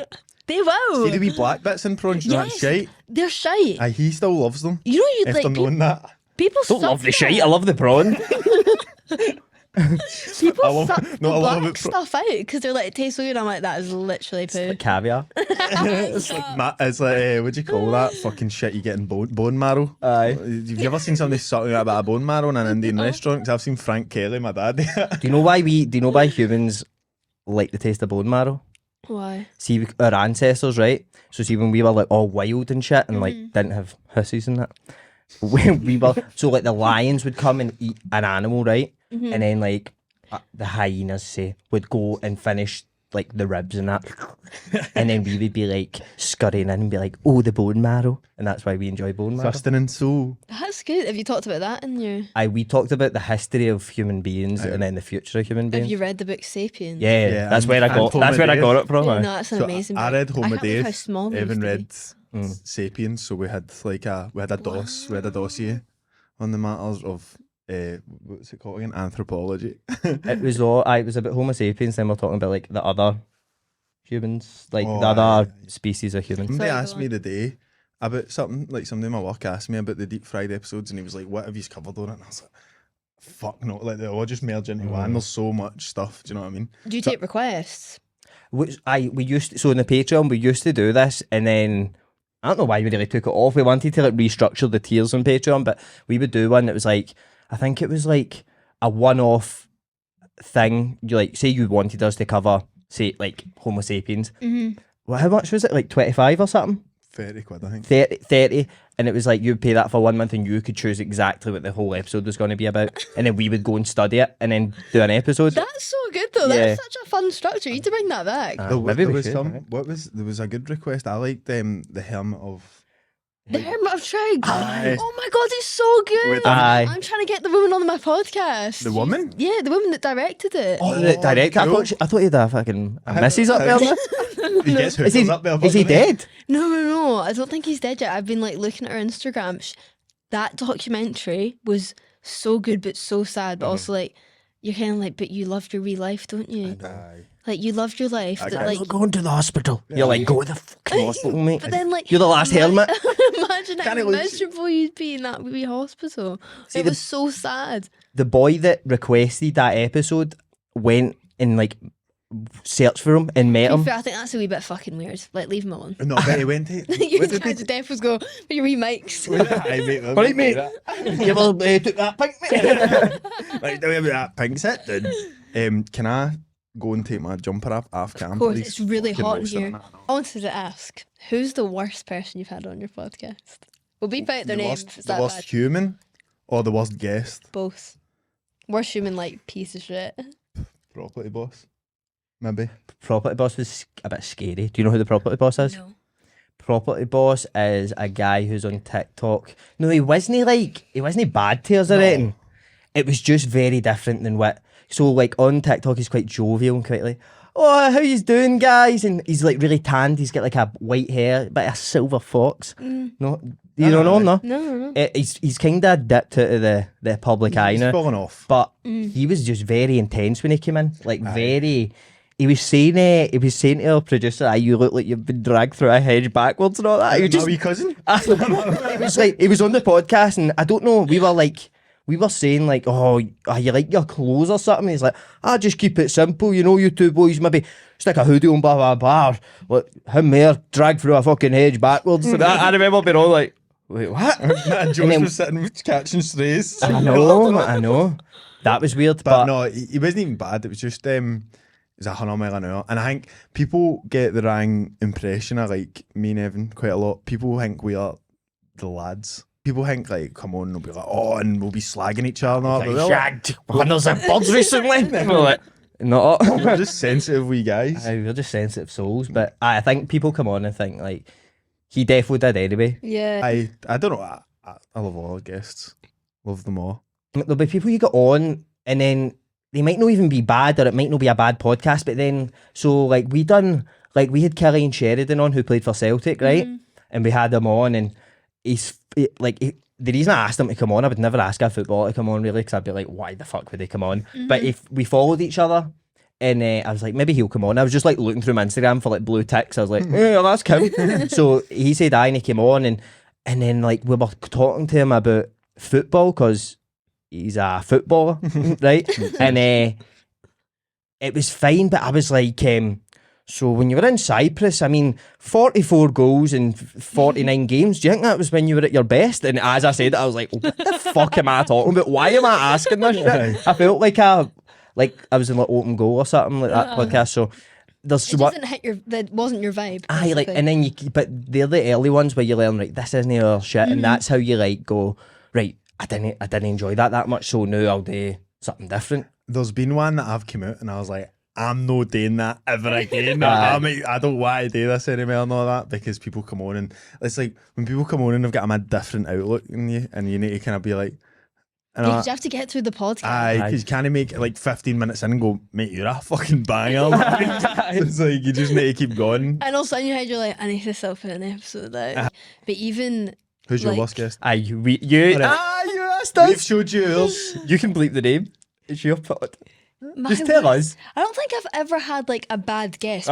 Speaker 1: they will.
Speaker 2: See the wee black bits in prawns, you know that's
Speaker 1: Yes.
Speaker 2: shite.
Speaker 1: They're shite.
Speaker 2: Aye, he still loves them.
Speaker 1: You know you'd
Speaker 2: After
Speaker 1: like
Speaker 2: knowing that.
Speaker 1: people
Speaker 3: Don't love
Speaker 1: suck
Speaker 3: the
Speaker 1: that.
Speaker 3: shite. I love the prawn.
Speaker 1: People
Speaker 2: I love-
Speaker 1: suck the
Speaker 2: no, I love
Speaker 1: black
Speaker 2: it
Speaker 1: stuff out because they're like it tastes so good. I'm like that is literally poo.
Speaker 3: Caviar.
Speaker 2: It's like what do you call that fucking shit you get in bone marrow?
Speaker 3: Aye.
Speaker 2: Have you ever seen somebody something about a bone marrow in an Indian restaurant? 'Cause I've seen Frank Kelly, my dad.
Speaker 3: Do you know why humans like the taste of bone marrow?
Speaker 1: Why?
Speaker 3: See, our ancestors, right? So see, when we were like all wild and shit and like didn't have hussies and that, when we were so like the lions would come and eat an animal, right? And then like the hyenas say would go and finish like the ribs and that, and then we would be like scurrying in and be like, oh, the bone marrow, and that's why we enjoy bone marrow.
Speaker 2: Sustenance soul.
Speaker 1: That's good. Have you talked about that in your?
Speaker 3: We talked about the history of human beings and then the future of human beings.
Speaker 1: Have you read the book sapiens?
Speaker 3: Yeah, that's where I got.
Speaker 2: Homo
Speaker 3: That's where I got it from.
Speaker 1: Yeah,
Speaker 3: aye.
Speaker 1: no, that's an amazing book.
Speaker 2: I read Homo
Speaker 1: can't believe how
Speaker 2: Deus.
Speaker 1: small we
Speaker 2: Evan
Speaker 1: used to
Speaker 2: read Sapiens, so we had like a dossier on the matters of what's it called again? Anthropology.
Speaker 3: It was all. It was about Homo sapiens. Then we're talking about like the other humans, like
Speaker 2: Oh,
Speaker 3: the
Speaker 2: aye,
Speaker 3: other
Speaker 2: aye.
Speaker 3: species of humans.
Speaker 2: Somebody
Speaker 1: Sorry,
Speaker 2: asked
Speaker 1: go
Speaker 2: me
Speaker 1: on.
Speaker 2: the day about something, like somebody in my work asked me about the deep fried episodes, and he was like, "What have you covered on it?" And I was like, "Fuck no!" Like they all just merge into one. There's so much stuff. Do you know what I mean?
Speaker 1: Do you take requests?
Speaker 3: Which we used to, so in the Patreon we used to do this, and then I don't know why we really took it off. We wanted to like restructure the tiers on Patreon, but we would do one that was like, I think it was like a one-off thing. You like say you wanted us to cover, say like Homo sapiens. Well, how much was it? Like 25 or something?
Speaker 2: 30 quid, I think.
Speaker 3: 30, and it was like you'd pay that for 1 month and you could choose exactly what the whole episode was going to be about, and then we would go and study it and then do an episode.
Speaker 1: That's so good though.
Speaker 3: Yeah.
Speaker 1: That's such a fun structure. You need to bring that back.
Speaker 3: Maybe we
Speaker 2: was
Speaker 3: should,
Speaker 2: some.
Speaker 3: right?
Speaker 2: There was a good request. I liked the Hermit of.
Speaker 1: The Hermit of Triggs.
Speaker 2: Aye.
Speaker 1: Oh my god, it's so good.
Speaker 2: With
Speaker 3: Aye.
Speaker 1: I'm trying to get the woman on my podcast.
Speaker 2: The woman?
Speaker 1: Yeah, the woman that directed it.
Speaker 3: Oh, the director.
Speaker 2: cool.
Speaker 3: I thought he'd have fucking a missus up there.
Speaker 2: He gets
Speaker 3: Is he,
Speaker 2: hookers up there.
Speaker 3: is he
Speaker 2: doesn't he?
Speaker 3: dead?
Speaker 1: No. I don't think he's dead yet. I've been like looking at her Instagram. That documentary was so good, but so sad. But also like, you're kind of like, but you loved your real life, don't you?
Speaker 2: Aye.
Speaker 1: Like you loved your life. That,
Speaker 2: can't
Speaker 1: like,
Speaker 3: Going to the hospital. You're like, go to the fucking hospital, mate.
Speaker 1: but then like,
Speaker 3: You're the last helmet.
Speaker 1: Imagine how
Speaker 2: Can't it look-
Speaker 1: miserable you'd be in that wee hospital. It was so sad.
Speaker 3: The boy that requested that episode went and like searched for him and met
Speaker 1: To be
Speaker 3: him.
Speaker 1: fair, I think that's a wee bit fucking weird. Like, leave him alone.
Speaker 2: No, I bet he went to.
Speaker 1: You
Speaker 2: Where did
Speaker 1: guys
Speaker 2: they-
Speaker 1: to death was go with your wee mics.
Speaker 2: Aye, mate,
Speaker 3: Right, mate. You ever took that pink, mate?
Speaker 2: Like, tell me about that pink set, dude. Can I go and take my jumper off cam?
Speaker 1: Of course,
Speaker 2: please?
Speaker 1: it's really
Speaker 2: Fucking
Speaker 1: hot in
Speaker 2: roasting
Speaker 1: here.
Speaker 2: it.
Speaker 1: I wanted to ask, who's the worst person you've had on your podcast? We'll beep out their
Speaker 2: The
Speaker 1: name
Speaker 2: worst,
Speaker 1: if it's
Speaker 2: the
Speaker 1: that
Speaker 2: worst
Speaker 1: bad.
Speaker 2: human or the worst guest?
Speaker 1: Both. Worst human, like, piece of shit.
Speaker 2: Property boss, maybe.
Speaker 3: Property boss was a bit scary. Do you know who the property boss is?
Speaker 1: No.
Speaker 3: Property boss is a guy who's on TikTok. No, he wasn't bad to us or anything. It was just very different than what. So like on TikTok, he's quite jovial and quite like, oh, how you doing, guys? And he's like really tanned. He's got like a white hair, but a silver fox. No, you don't know him, no?
Speaker 1: No.
Speaker 3: He's kind of dipped out of the public eye
Speaker 2: He's
Speaker 3: now.
Speaker 2: falling off.
Speaker 3: But he was just very intense when he came in. Like very. He was saying to our producer, you look like you've been dragged through a hedge backwards and all that. He was
Speaker 2: My
Speaker 3: just
Speaker 2: wee cousin.
Speaker 3: it was like he was on the podcast and I don't know, we were saying like, oh, you like your clothes or something? He's like, just keep it simple, you know, you two boys maybe stick a hoodie on, blah blah blah. Like him there dragged through a fucking hedge backwards. And I remember being all like, wait, what?
Speaker 2: And Josh
Speaker 3: then-
Speaker 2: was sitting catching strays.
Speaker 3: I know. That was weird,
Speaker 2: But
Speaker 3: but
Speaker 2: no, he wasn't even bad. It was just it's 100 mile an hour. And I think people get the wrong impression of like me and Evan quite a lot. People think we are the lads. People think like, come on, they'll be like, oh, and we'll be slagging each other. And all that. But they're like,
Speaker 3: shagged hundreds of birds recently. We're like, no.
Speaker 2: we're just sensitive wee guys.
Speaker 3: We're just sensitive souls, but I think people come on and think like he definitely did anyway.
Speaker 1: Yeah.
Speaker 2: I don't know. I love all our guests. Love them all.
Speaker 3: There'll be people you get on and then they might not even be bad or it might not be a bad podcast, but then so like we had Killian Sheridan on who played for Celtic, right? And we had him on and the reason I asked him to come on, I would never ask a footballer to come on really, because I'd be like, why the fuck would they come on? But if we followed each other and I was like, maybe he'll come on. I was just like looking through my Instagram for like blue ticks. I was like, yeah, that's him. So he said aye and he came on and then like we were talking to him about football because he's a footballer, right? And it was fine, but I was like, so when you were in Cyprus, I mean, 44 goals in 49 games, do you think that was when you were at your best? And as I said it, I was like, what the fuck am I talking about? Why am I asking this shit? I felt like I was in like Open Goal or something like that podcast, so there's
Speaker 1: It
Speaker 3: what...
Speaker 1: doesn't hit that wasn't your vibe.
Speaker 3: Aye, like,
Speaker 1: basically.
Speaker 3: and then but they're the early ones where you learn, right, this isn't our shit, and that's how you like go, right, I didn't enjoy that much, so now I'll do something different.
Speaker 2: There's been one that I've come out and I was like, I'm not doing that ever again. I don't want to do this anymore and all that, because people come on and it's like when people come on and they've got a different outlook in you, and you need to kind of be like,
Speaker 1: Because you have to get through the podcast.
Speaker 2: aye, because you can't make like 15 minutes in and go, mate, you're a fucking banger. It's like you just need to keep going.
Speaker 1: And also in your head, you're like, I need to still put an episode out. But even
Speaker 2: Who's your
Speaker 1: like-
Speaker 2: worst guest?
Speaker 3: Aye, you asked
Speaker 2: We've
Speaker 3: us.
Speaker 2: showed you yours.
Speaker 3: You can bleep the name. It's your pod.
Speaker 1: my
Speaker 3: Just tell
Speaker 1: worst-
Speaker 3: us.
Speaker 1: I don't think I've ever had like a bad guest.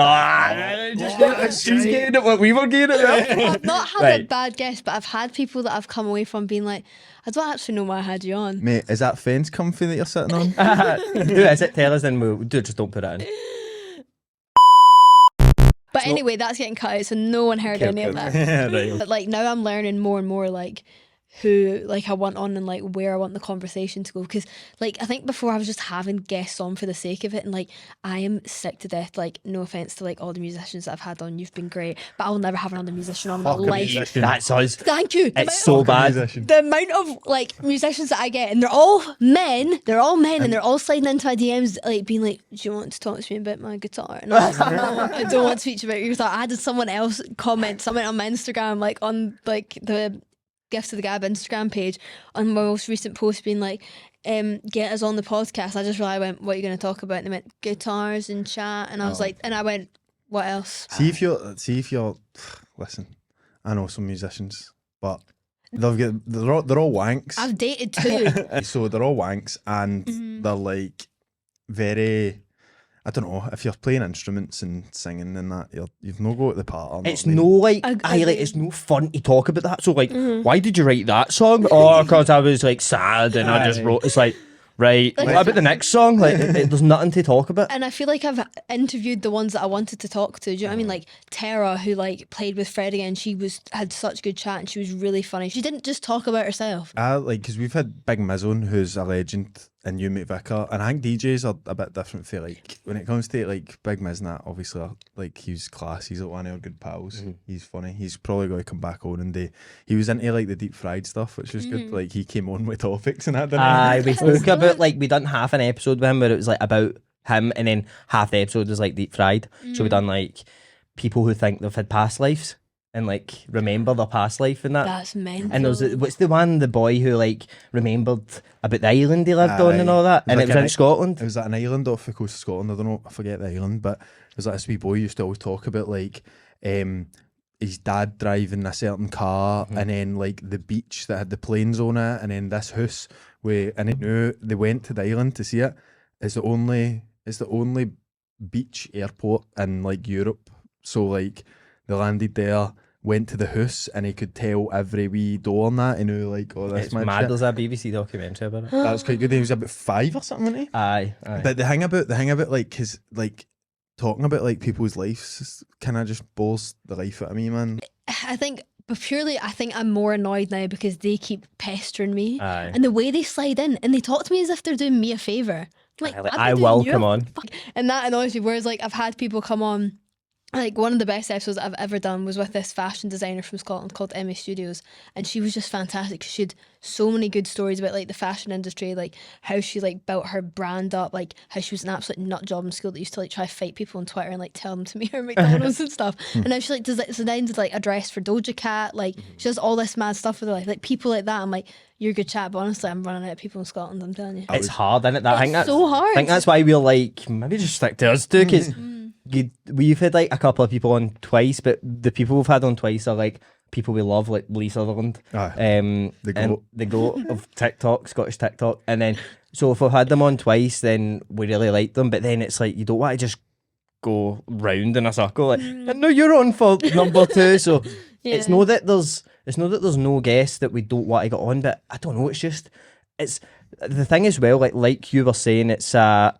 Speaker 3: She's getting it what we were getting it.
Speaker 1: I've not had a
Speaker 3: Right.
Speaker 1: bad guest, but I've had people that I've come away from being like, I don't actually know why I had you on.
Speaker 2: Mate, is that fence comfy that you're sitting on?
Speaker 3: Who is it? Tell us, then we'll just don't put it in.
Speaker 1: But anyway, that's getting cut out, so no one heard any of that.
Speaker 2: Yeah, right.
Speaker 1: But like now I'm learning more and more like who like I want on and like where I want the conversation to go, because like I think before I was just having guests on for the sake of it, and like I am sick to death, like no offense to like all the musicians that I've had on, you've been great, but I'll never have another musician on in my
Speaker 2: Fuck a
Speaker 1: life.
Speaker 2: musician.
Speaker 3: That's us.
Speaker 1: Thank you. The
Speaker 3: It's
Speaker 1: amount
Speaker 3: so bad.
Speaker 2: Musician.
Speaker 1: the amount of like musicians that I get, and they're all men, and they're all sliding into my DMs like being like, do you want to talk to me about my guitar? And I was like, no, I don't want to speak to you about your guitar. I had someone else comment something on my Instagram, like on like the Gifts of the Gab Instagram page, on my most recent post being like, get us on the podcast. I just really went, what are you going to talk about? And they went, guitars and chat. And I was like, and I went, what else?
Speaker 2: See if you're listen, I know some musicians, but they're all wanks.
Speaker 1: I've dated two.
Speaker 2: So they're all wanks, and they're like very, I don't know, if you're playing instruments and singing and that, you've no go at the part. Or
Speaker 3: It's
Speaker 2: not,
Speaker 3: no like,
Speaker 1: I
Speaker 3: like it's no fun to talk about that. So like, why did you write that song? Oh, because I was like sad and I just wrote. It's like, right.
Speaker 1: Like-
Speaker 3: What about the next song? Like, there's nothing to talk about.
Speaker 1: And I feel like I've interviewed the ones that I wanted to talk to. Do you know what I mean? Like Tara, who like played with Freddie, and she had such good chat, and she was really funny. She didn't just talk about herself.
Speaker 2: I like, because we've had Big Miz on, who's a legend, and you, mate Vicar, and I think DJs are a bit different for like when it comes to like Big Miz and that. Obviously, like he's class. He's like one of our good pals. He's funny. He's probably going to come back on and do. He was into like the deep fried stuff, which was good. Like he came on with topics and that. Didn't he?
Speaker 3: Aye, we spoke about like we done half an episode with him where it was like about him, and then half the episode was like deep fried. So we done like people who think they've had past lives and like remember their past life and that.
Speaker 1: That's mental.
Speaker 3: And there was what's the one, the boy who like remembered about the island he lived on and
Speaker 2: Aye.
Speaker 3: all that, and
Speaker 2: Like
Speaker 3: it was
Speaker 2: an
Speaker 3: in Scotland.
Speaker 2: It was at an island off the coast of Scotland. I don't know, I forget the island, but it was like this wee boy who used to always talk about like his dad driving a certain car, and then like the beach that had the planes on it, and then this house where, and it knew they went to the island to see it. It's the only beach airport in like Europe. So like they landed there, went to the house, and he could tell every wee door on that. He knew like, oh, this
Speaker 3: It's
Speaker 2: mad
Speaker 3: mad.
Speaker 2: shit.
Speaker 3: There's a BBC documentary about it.
Speaker 2: That was quite good. He was about 5 or something, wasn't he?
Speaker 3: Aye.
Speaker 2: But the thing about like his like talking about like people's lives kind of just bores the life out of me, man.
Speaker 1: I think, but purely, I think I'm more annoyed now because they keep pestering me,
Speaker 3: Aye.
Speaker 1: and the way they slide in and they talk to me as if they're doing me a favor. Like,
Speaker 3: Aye, like,
Speaker 1: I've
Speaker 3: I
Speaker 1: been
Speaker 3: will
Speaker 1: doing you
Speaker 3: come
Speaker 1: a
Speaker 3: on.
Speaker 1: and that annoys me. Whereas like I've had people come on. Like one of the best episodes that I've ever done was with this fashion designer from Scotland called Emmy Studios, and she was just fantastic. She had so many good stories about like the fashion industry, like how she like built her brand up, like how she was an absolute nut job in school that used to like try to fight people on Twitter and like tell them to meet her at McDonald's and stuff. And now she like designed like a dress for Doja Cat, like she does all this mad stuff with her life. Like people like that, I'm like, you're good chat, but honestly, I'm running out of people in Scotland. I'm telling you.
Speaker 3: It's hard, isn't it? I think
Speaker 1: It's
Speaker 3: that's
Speaker 1: so hard.
Speaker 3: I think that's why we're like, maybe just stick to us too, because we've had like a couple of people on twice, but the people we've had on twice are like people we love, like Lee Sutherland,
Speaker 2: Aye.
Speaker 3: the
Speaker 2: goat.
Speaker 3: the goat of TikTok, Scottish TikTok, and then so if we've had them on twice, then we really like them, but then it's like you don't want to just go round in a circle. Like, no, you're on for number 2, so it's
Speaker 1: Yeah.
Speaker 3: not that there's no guests that we don't want to get on, but I don't know. It's just it's the thing as well. Like you were saying, it's a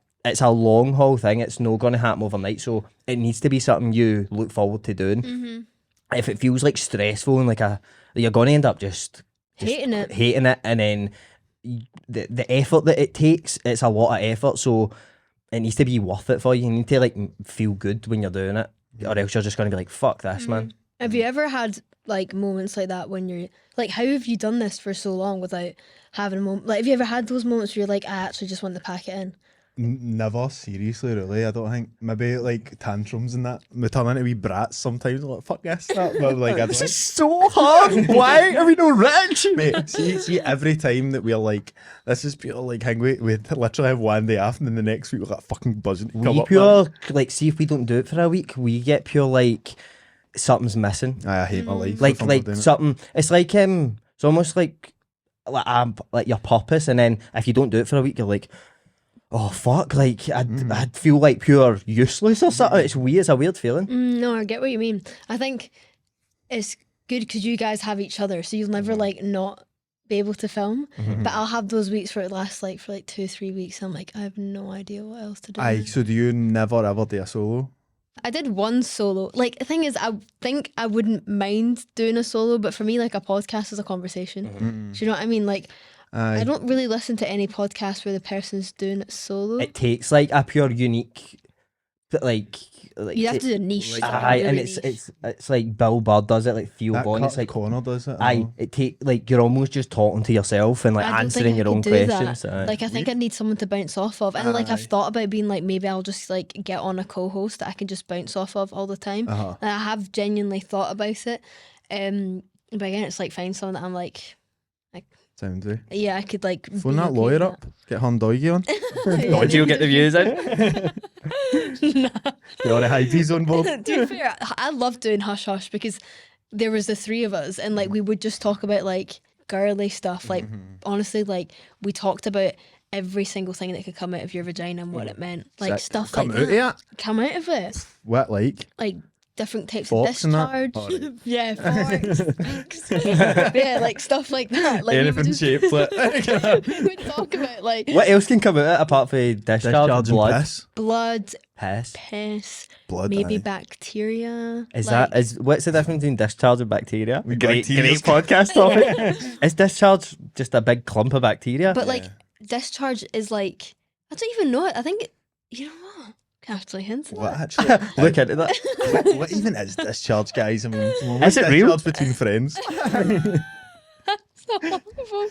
Speaker 3: long haul thing. It's not going to happen overnight, so it needs to be something you look forward to doing. If it feels like stressful and like you're going to end up just
Speaker 1: Hating it.
Speaker 3: and then the effort that it takes, it's a lot of effort, so it needs to be worth it for you. You need to like feel good when you're doing it, or else you're just going to be like, fuck this, man.
Speaker 1: Have you ever had like moments like that when you're like, how have you done this for so long without having a moment? Like, have you ever had those moments where you're like, I actually just want to pack it in?
Speaker 2: Never, seriously, really. I don't think. Maybe like tantrums and that. We turn into wee brats sometimes. Like, fuck this, that. But like, I
Speaker 3: This
Speaker 2: don't
Speaker 3: is so hard. Why are we no rich?
Speaker 2: mate, see, every time that we're like, this is pure like hang we literally have one day off, and then the next week we're like fucking buzzing to come
Speaker 3: We
Speaker 2: up.
Speaker 3: pure, like, see if we don't do it for a week, we get pure, like, something's missing.
Speaker 2: I hate my life.
Speaker 3: Like,
Speaker 2: if I'm not
Speaker 3: like
Speaker 2: doing it.
Speaker 3: something, it's almost like your purpose, and then if you don't do it for a week, you're like, oh fuck, like I'd feel like pure useless or something. It's weird. It's a weird feeling.
Speaker 1: No, I get what you mean. I think it's good because you guys have each other, so you'll never like not be able to film. But I'll have those weeks where it lasts like for like 2-3 weeks. I'm like, I have no idea what else to do.
Speaker 2: Aye, so do you never ever do a solo?
Speaker 1: I did one solo. Like the thing is, I think I wouldn't mind doing a solo, but for me, like a podcast is a conversation. Do you know what I mean? Like
Speaker 2: Aye.
Speaker 1: I don't really listen to any podcast where the person's doing it solo.
Speaker 3: It takes like a pure unique, like
Speaker 1: You have to do a niche.
Speaker 2: like,
Speaker 1: stuff,
Speaker 3: aye,
Speaker 1: really
Speaker 3: and
Speaker 1: niche.
Speaker 3: it's like Bill Burr does it, like Theo
Speaker 2: That
Speaker 3: Bond.
Speaker 2: Kurt
Speaker 3: It's like
Speaker 2: Connor does it. I
Speaker 3: aye,
Speaker 2: know.
Speaker 3: it take like you're almost just talking to yourself and like
Speaker 1: I don't
Speaker 3: answering
Speaker 1: think I
Speaker 3: your own
Speaker 1: could do
Speaker 3: questions.
Speaker 1: that.
Speaker 3: aye.
Speaker 1: Like I think I need someone to bounce off of, and like I've
Speaker 2: Aye.
Speaker 1: thought about being like maybe I'll just like get on a co-host that I can just bounce off of all the time.
Speaker 2: Uh-huh.
Speaker 1: And I have genuinely thought about it, but again, it's like find someone that I'm like,
Speaker 2: Sounds eh?
Speaker 1: yeah, I could like
Speaker 2: Phone
Speaker 1: be
Speaker 2: that
Speaker 1: okay
Speaker 2: lawyer
Speaker 1: with
Speaker 2: up. Get Hondoigi on.
Speaker 3: Dodgy will get the views in.
Speaker 2: Get all the hypees on board.
Speaker 1: To be fair, I love doing Hush Hush because there was the three of us and like we would just talk about like girly stuff. Like honestly, like we talked about every single thing that could come out of your vagina and what it meant. Like
Speaker 2: Sick.
Speaker 1: stuff
Speaker 2: Come
Speaker 1: like
Speaker 2: out
Speaker 1: that.
Speaker 2: of it.
Speaker 1: Come out of it.
Speaker 2: What like?
Speaker 1: Different types
Speaker 2: Forks
Speaker 1: of
Speaker 2: and that?
Speaker 1: discharge.
Speaker 2: Alright.
Speaker 1: Yeah, forks. Yeah, like stuff like that. Like we would,
Speaker 2: Anything
Speaker 1: just,
Speaker 2: shaped like
Speaker 1: we would talk about like
Speaker 3: What else can come out of it apart from discharge,
Speaker 2: discharge and
Speaker 3: blood,
Speaker 2: piss.
Speaker 1: blood,
Speaker 3: piss?
Speaker 1: piss,
Speaker 2: Blood.
Speaker 1: maybe
Speaker 2: aye.
Speaker 1: bacteria.
Speaker 3: Is
Speaker 1: like,
Speaker 3: what's the difference between discharge and bacteria?
Speaker 2: We
Speaker 3: Great
Speaker 2: bacteria's-
Speaker 3: podcast topic. Is discharge just a big clump of bacteria?
Speaker 1: But like discharge is like I don't even know it. I think you know what? Can I actually hint?
Speaker 2: What
Speaker 1: That?
Speaker 2: actually?
Speaker 3: Look into that.
Speaker 2: what even is discharge, guys? I mean,
Speaker 3: Is it real?
Speaker 2: discharge between friends?
Speaker 1: So horrible.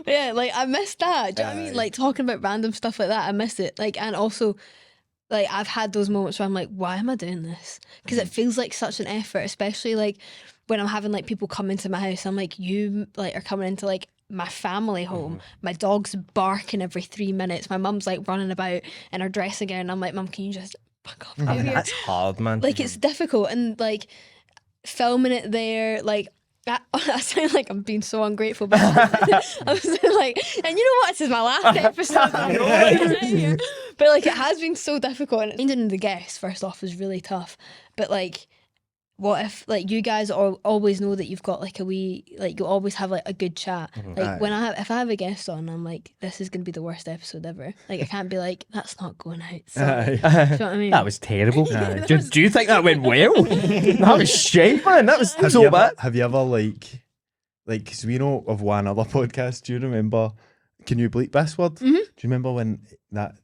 Speaker 1: Yeah, like I missed that. Do you know what I mean?
Speaker 2: Aye.
Speaker 1: Like talking about random stuff like that, I miss it. Like, and also, like I've had those moments where I'm like, why am I doing this? Because it feels like such an effort, especially like when I'm having like people come into my house. I'm like, you like are coming into like my family home. My dog's barking every 3 minutes. My mum's like running about in her dressing gown. I'm like, Mum, can you just fuck off out here?
Speaker 3: That's hard, man.
Speaker 1: Like it's difficult and like filming it there, like I sound like I'm being so ungrateful, but I'm saying like, and you know what? This is my last episode. I know what I'm saying here. But like, it has been so difficult, and finding the guests first off was really tough. But like, what if like you guys always know that you've got like a wee like you'll always have like a good chat. Like
Speaker 2: Aye.
Speaker 1: when if I have a guest on, I'm like, this is gonna be the worst episode ever. Like I can't be like, that's not going out. So, do you know what I mean?
Speaker 3: That was terrible.
Speaker 2: Aye.
Speaker 3: Do you think that went well? That was shit, man. That was
Speaker 2: Have
Speaker 3: so
Speaker 2: you ever,
Speaker 3: bad.
Speaker 2: have you ever like, because we know of one other podcast, do you remember, can you bleep this word? Do you remember when that,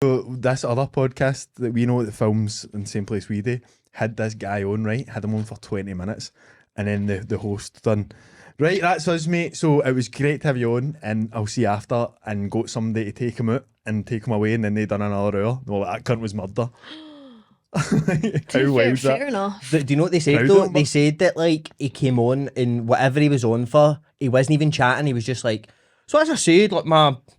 Speaker 2: so this other podcast that we know that films in the same place we do, had this guy on, right, had him on for 20 minutes, and then the host done, right, that's us, mate, so it was great to have you on, and I'll see you after, and got somebody to take him out, and take him away, and then they done another hour. Well, that cunt was murder.
Speaker 1: To be
Speaker 2: How
Speaker 1: fair,
Speaker 2: wild's
Speaker 1: fair
Speaker 2: that?
Speaker 1: enough.
Speaker 3: Do you know what they said
Speaker 2: Proud
Speaker 3: though?
Speaker 2: of him,
Speaker 3: They
Speaker 2: but-
Speaker 3: said that like he came on and whatever he was on for, he wasn't even chatting. He was just like, so as I said, like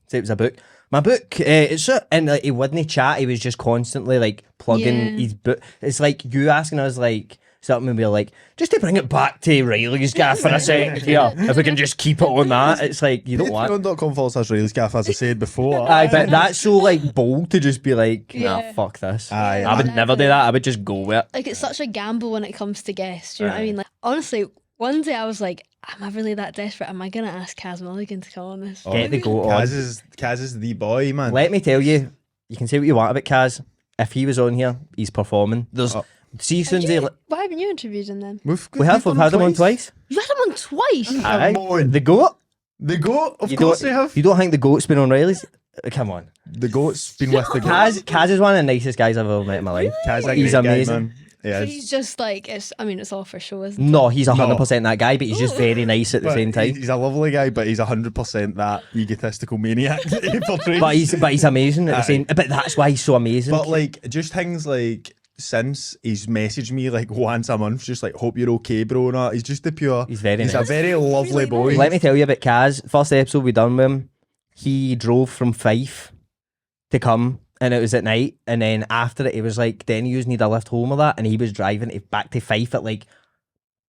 Speaker 3: say it was a book. My book, it's and like, he wouldn't chat. He was just constantly like plugging
Speaker 1: Yeah.
Speaker 3: his book. It's like you asking us like something, and we're like, just to bring it back to Reilly's Gaff for a second here. If we can just keep it on that, it's like you don't want.
Speaker 2: Patreon.com/Reilly's Gaff, as I said before.
Speaker 3: Aye, but that's so like bold to just be like, nah,
Speaker 1: Yeah.
Speaker 3: fuck this.
Speaker 2: Aye,
Speaker 3: I would
Speaker 1: aye.
Speaker 3: never do that. I would just go with it.
Speaker 1: Like it's such a gamble when it comes to guests. Do you know what I
Speaker 3: Aye.
Speaker 1: mean? Like honestly, one day I was like, am I really that desperate? Am I gonna ask Kaz Mulligan to come on this?
Speaker 2: Oh,
Speaker 3: Get the goat on.
Speaker 2: Kaz is the boy, man.
Speaker 3: Let me tell you, you can say what you want about Kaz. If he was on here, he's performing. There's
Speaker 2: Oh.
Speaker 3: seasons.
Speaker 1: Why haven't you interviewed him then?
Speaker 2: We've
Speaker 3: We've had him on twice.
Speaker 1: You had him on twice.
Speaker 3: Aye.
Speaker 2: Come on.
Speaker 3: The goat.
Speaker 2: The goat, of
Speaker 3: You
Speaker 2: course
Speaker 3: don't,
Speaker 2: they have.
Speaker 3: You don't think the goat's been on Reilly's? Come on.
Speaker 2: The goat's been with the goat.
Speaker 3: Kaz is one of the nicest guys I've ever met in my life.
Speaker 2: Kaz, a
Speaker 3: He's
Speaker 2: great guy,
Speaker 3: amazing.
Speaker 2: man. Yeah,
Speaker 1: He's just like, it's all for show, isn't it?
Speaker 3: No, he's 100% that guy, but he's just very nice at the same time.
Speaker 2: He's a lovely guy, but he's 100% that egotistical maniac that he portrays.
Speaker 3: But he's amazing at the same. But that's why he's so amazing.
Speaker 2: But like, just things like, since he's messaged me like once a month, just like, hope you're okay, bro. And all. He's just the pure.
Speaker 3: He's very
Speaker 2: He's
Speaker 3: nice.
Speaker 2: a very lovely
Speaker 1: Really
Speaker 2: boy.
Speaker 1: nice.
Speaker 3: Let me tell you about Kaz. First episode we done with him, he drove from Fife to come, and it was at night. And then after it, he was like, then you need a lift home or that. And he was driving back to Fife at like,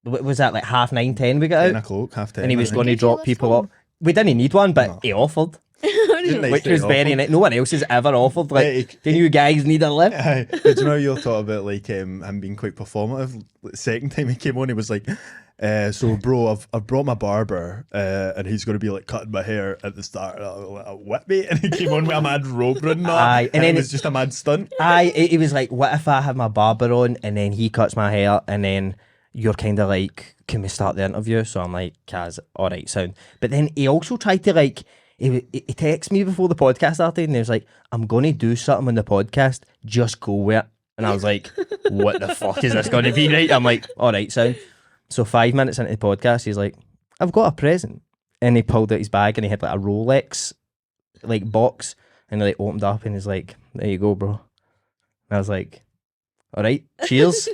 Speaker 3: what was that, like 9:30, 10 we got
Speaker 2: 10
Speaker 3: out?
Speaker 2: o'clock, 10:30.
Speaker 3: And he was
Speaker 2: I
Speaker 3: going to
Speaker 2: think.
Speaker 3: drop people up. We didn't need one, but
Speaker 2: No.
Speaker 3: he offered,
Speaker 2: Nice
Speaker 3: which
Speaker 2: that
Speaker 3: was
Speaker 2: he
Speaker 3: very
Speaker 2: offered.
Speaker 3: nice. No one else has ever offered. Like,
Speaker 2: Hey,
Speaker 3: do you guys need a lift?
Speaker 2: Aye. But you know, you're talking about like him being quite performative. The second time he came on, he was like, so bro, I've brought my barber, and he's going to be like cutting my hair at the start. What, mate? And he came on with a mad robe run,
Speaker 3: Aye,
Speaker 2: and then it was just a mad stunt.
Speaker 3: He was like, what if I have my barber on and then he cuts my hair and then you're kind of like, can we start the interview? So I'm like, Kaz, all right, sound. But then he also tried to like, he texted me before the podcast started and he was like, I'm going to do something on the podcast, just go with it. And I was like, what the fuck is this going to be, right? I'm like, all right, sound. So 5 minutes into the podcast, he's like, I've got a present. And he pulled out his bag and he had like a Rolex like box and he like opened up and he's like, there you go, bro. And I was like, all right, cheers.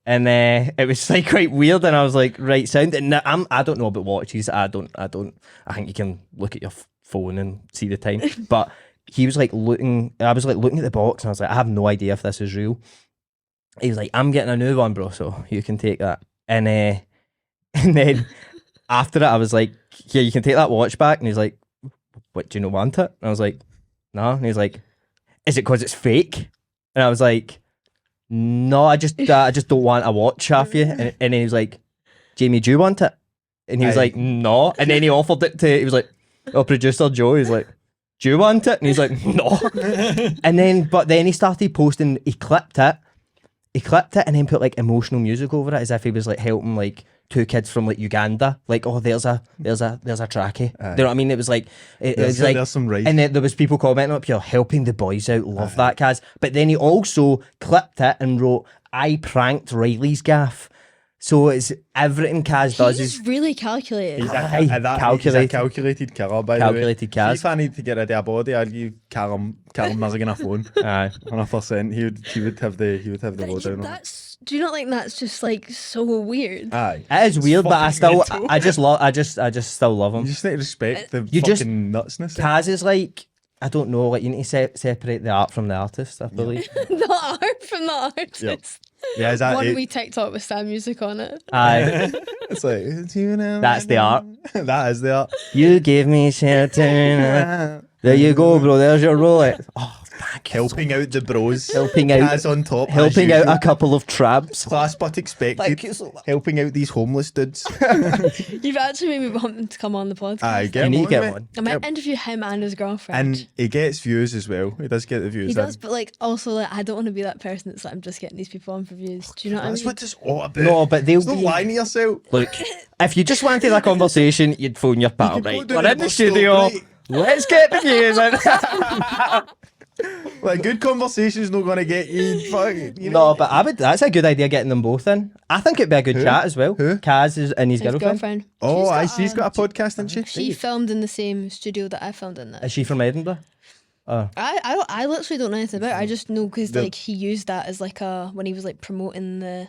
Speaker 3: And it was like quite weird, and I was like, right, sound. And I don't know about watches. I think you can look at your phone and see the time. But he was like looking. I was like looking at the box, and I was like, I have no idea if this is real. He was like, I'm getting a new one, bro, so you can take that. And then after it, I was like, yeah, you can take that watch back. And he's like, what, do you not want it? And I was like, no. And he's like, is it because it's fake? And I was like, no, I just don't want a watch off you. And then he was like, Jamie, do you want it? And he was like, no. And then he offered it to, he was like, oh, producer Joe. He's like, do you want it? And he's like, no. But then he started posting, he clipped it and then put like emotional music over it as if he was like helping like two kids from like Uganda. Like, oh, there's a trackie. Do you know what I mean? It was like,
Speaker 2: There's some right.
Speaker 3: and then there was people commenting up here, helping the boys out, love that, Kaz. But then he also clipped it and wrote, I pranked Reilly's gaff. So it's everything Kaz does
Speaker 1: He's
Speaker 3: is
Speaker 1: really calculated.
Speaker 2: He's
Speaker 3: calculated.
Speaker 2: a calculated killer, by the way.
Speaker 3: Calculated Kaz.
Speaker 2: If I need to get rid of a body, I'd give Callum Milligan a phone.
Speaker 3: Aye.
Speaker 2: 100%. He would have the lowdown on it.
Speaker 1: Do you not think that's just like so weird?
Speaker 2: Aye.
Speaker 3: It is weird, but I
Speaker 2: fucking
Speaker 3: still,
Speaker 2: mental.
Speaker 3: I just still love
Speaker 2: You
Speaker 3: him.
Speaker 2: just need to respect the
Speaker 3: You just-
Speaker 2: fucking nutsness.
Speaker 3: Kaz is like, I don't know, like you need to separate the art from the artist, I believe.
Speaker 1: The art from the artist.
Speaker 2: Yeah, is that
Speaker 1: One
Speaker 2: it?
Speaker 1: wee TikTok with sad music on it.
Speaker 3: Aye.
Speaker 2: It's like, it's you now.
Speaker 3: That's the art.
Speaker 2: That is the art.
Speaker 3: You give me shelter. There you go, bro. There's your Rolex. Oh, thank you.
Speaker 2: Helping out the bros.
Speaker 3: Helping out-
Speaker 2: Kaz on top. as
Speaker 3: Helping out
Speaker 2: usual.
Speaker 3: a couple of traps.
Speaker 2: Class but expected.
Speaker 3: Thank you so much.
Speaker 2: Helping out these homeless dudes.
Speaker 1: You've actually made me want him to come on the podcast.
Speaker 2: Aye, get
Speaker 3: You need
Speaker 2: him
Speaker 3: to get
Speaker 2: mate.
Speaker 3: one.
Speaker 1: I might interview him and his girlfriend.
Speaker 2: And he gets views as well. He does get the views.
Speaker 1: he does,
Speaker 2: in.
Speaker 1: but like also like I don't want to be that person that's like I'm just getting these people on for views. Do you know what I
Speaker 2: That's
Speaker 1: mean?
Speaker 2: what it's all about.
Speaker 3: No, but they'll
Speaker 2: Don't
Speaker 3: be...
Speaker 2: lie to yourself.
Speaker 3: Look, if you just wanted a conversation, you'd phone your pal,
Speaker 2: could go
Speaker 3: right?
Speaker 2: down
Speaker 3: We're
Speaker 2: to
Speaker 3: in the
Speaker 2: bus stop,
Speaker 3: studio.
Speaker 2: right?
Speaker 3: Let's get the views in.
Speaker 2: Like, good conversation's not going to get you fucking... You
Speaker 3: No, but that's a good idea, getting them both in. I think it'd be a good chat as well.
Speaker 2: Who?
Speaker 3: Kaz is and his
Speaker 1: His
Speaker 3: girlfriend.
Speaker 1: girlfriend.
Speaker 2: Oh, she's got a podcast, hasn't she?
Speaker 1: She filmed in the same studio that I filmed in. That
Speaker 3: Is she from Edinburgh?
Speaker 1: I literally don't know anything about it. I just know because
Speaker 2: The-
Speaker 1: like he used that as like a when he was like promoting the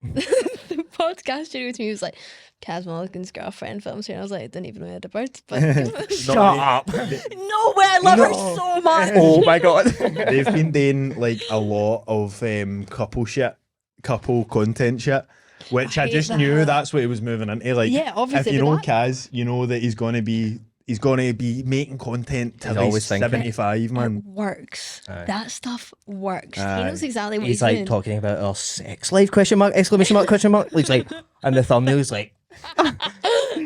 Speaker 1: the podcast studio to me. He was like, Kaz Mulligan's girlfriend films here. And I was like, I didn't even know he had a bird. But
Speaker 3: Shut up.
Speaker 1: no way, I love her so much.
Speaker 3: Oh my god.
Speaker 2: They've been doing, like, a lot of couple content shit, which I
Speaker 1: hate
Speaker 2: just knew
Speaker 1: that.
Speaker 2: that's what he was moving into. Like,
Speaker 1: Yeah, obviously,
Speaker 2: if you
Speaker 1: but
Speaker 2: know
Speaker 1: that-
Speaker 2: Kaz, you know that he's going to be making content till
Speaker 3: He's
Speaker 2: he's
Speaker 3: always thinking.
Speaker 2: 75, man.
Speaker 1: It works.
Speaker 3: Aye.
Speaker 1: That stuff works. He
Speaker 2: Aye.
Speaker 1: knows exactly what
Speaker 3: He's
Speaker 1: he's
Speaker 3: like
Speaker 1: doing.
Speaker 3: talking about our sex life, question mark, exclamation mark, question mark. He's like, and the thumbnail's like,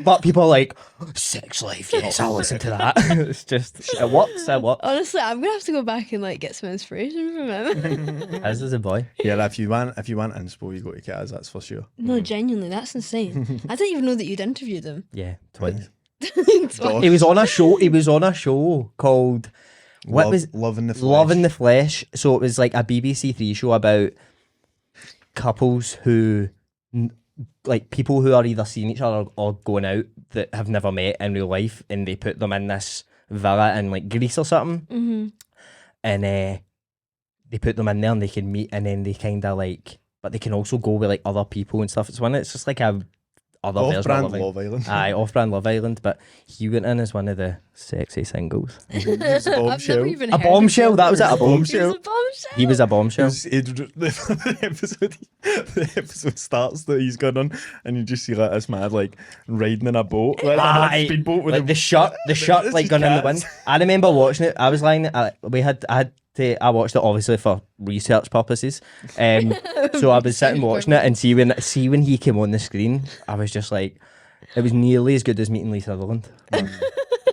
Speaker 3: but people are like, sex life, yes, I'll listen to that. It's just, it works, it works.
Speaker 1: Honestly, I'm gonna have to go back and like get some inspiration from him.
Speaker 3: As is a boy.
Speaker 2: Yeah, if you want inspo, you go to Kaz, that's for sure.
Speaker 1: No, genuinely, that's insane. I didn't even know that you'd interviewed him.
Speaker 3: Yeah, twice.
Speaker 2: Dog.
Speaker 3: He was on a show called, what was
Speaker 2: Love in the Flesh.
Speaker 3: Love in the Flesh. So it was like a BBC Three show about couples who like people who are either seeing each other or going out that have never met in real life, and they put them in this villa in like Greece or something, and they put them in there and they can meet, and then they kind of like, but they can also go with like other people and stuff. It's just like a other
Speaker 2: Off-brand Love Island.
Speaker 3: Aye, off-brand Love Island, but he went in as one of the sexy singles.
Speaker 2: He was a bombshell.
Speaker 1: I've never even
Speaker 3: A
Speaker 1: heard
Speaker 3: bombshell,
Speaker 1: of
Speaker 3: that was it, a
Speaker 1: He was
Speaker 3: bombshell.
Speaker 1: a bombshell.
Speaker 3: He was a bombshell.
Speaker 2: The episode starts that he's gone on, and you just see like this man like riding in a boat, like
Speaker 3: Aye,
Speaker 2: a speedboat with
Speaker 3: like the shirt like going in the wind. I remember watching it. I was lying. I watched it obviously for research purposes. So I was sitting watching it, and see when he came on the screen, I was just like, it was nearly as good as meeting Lee Sutherland.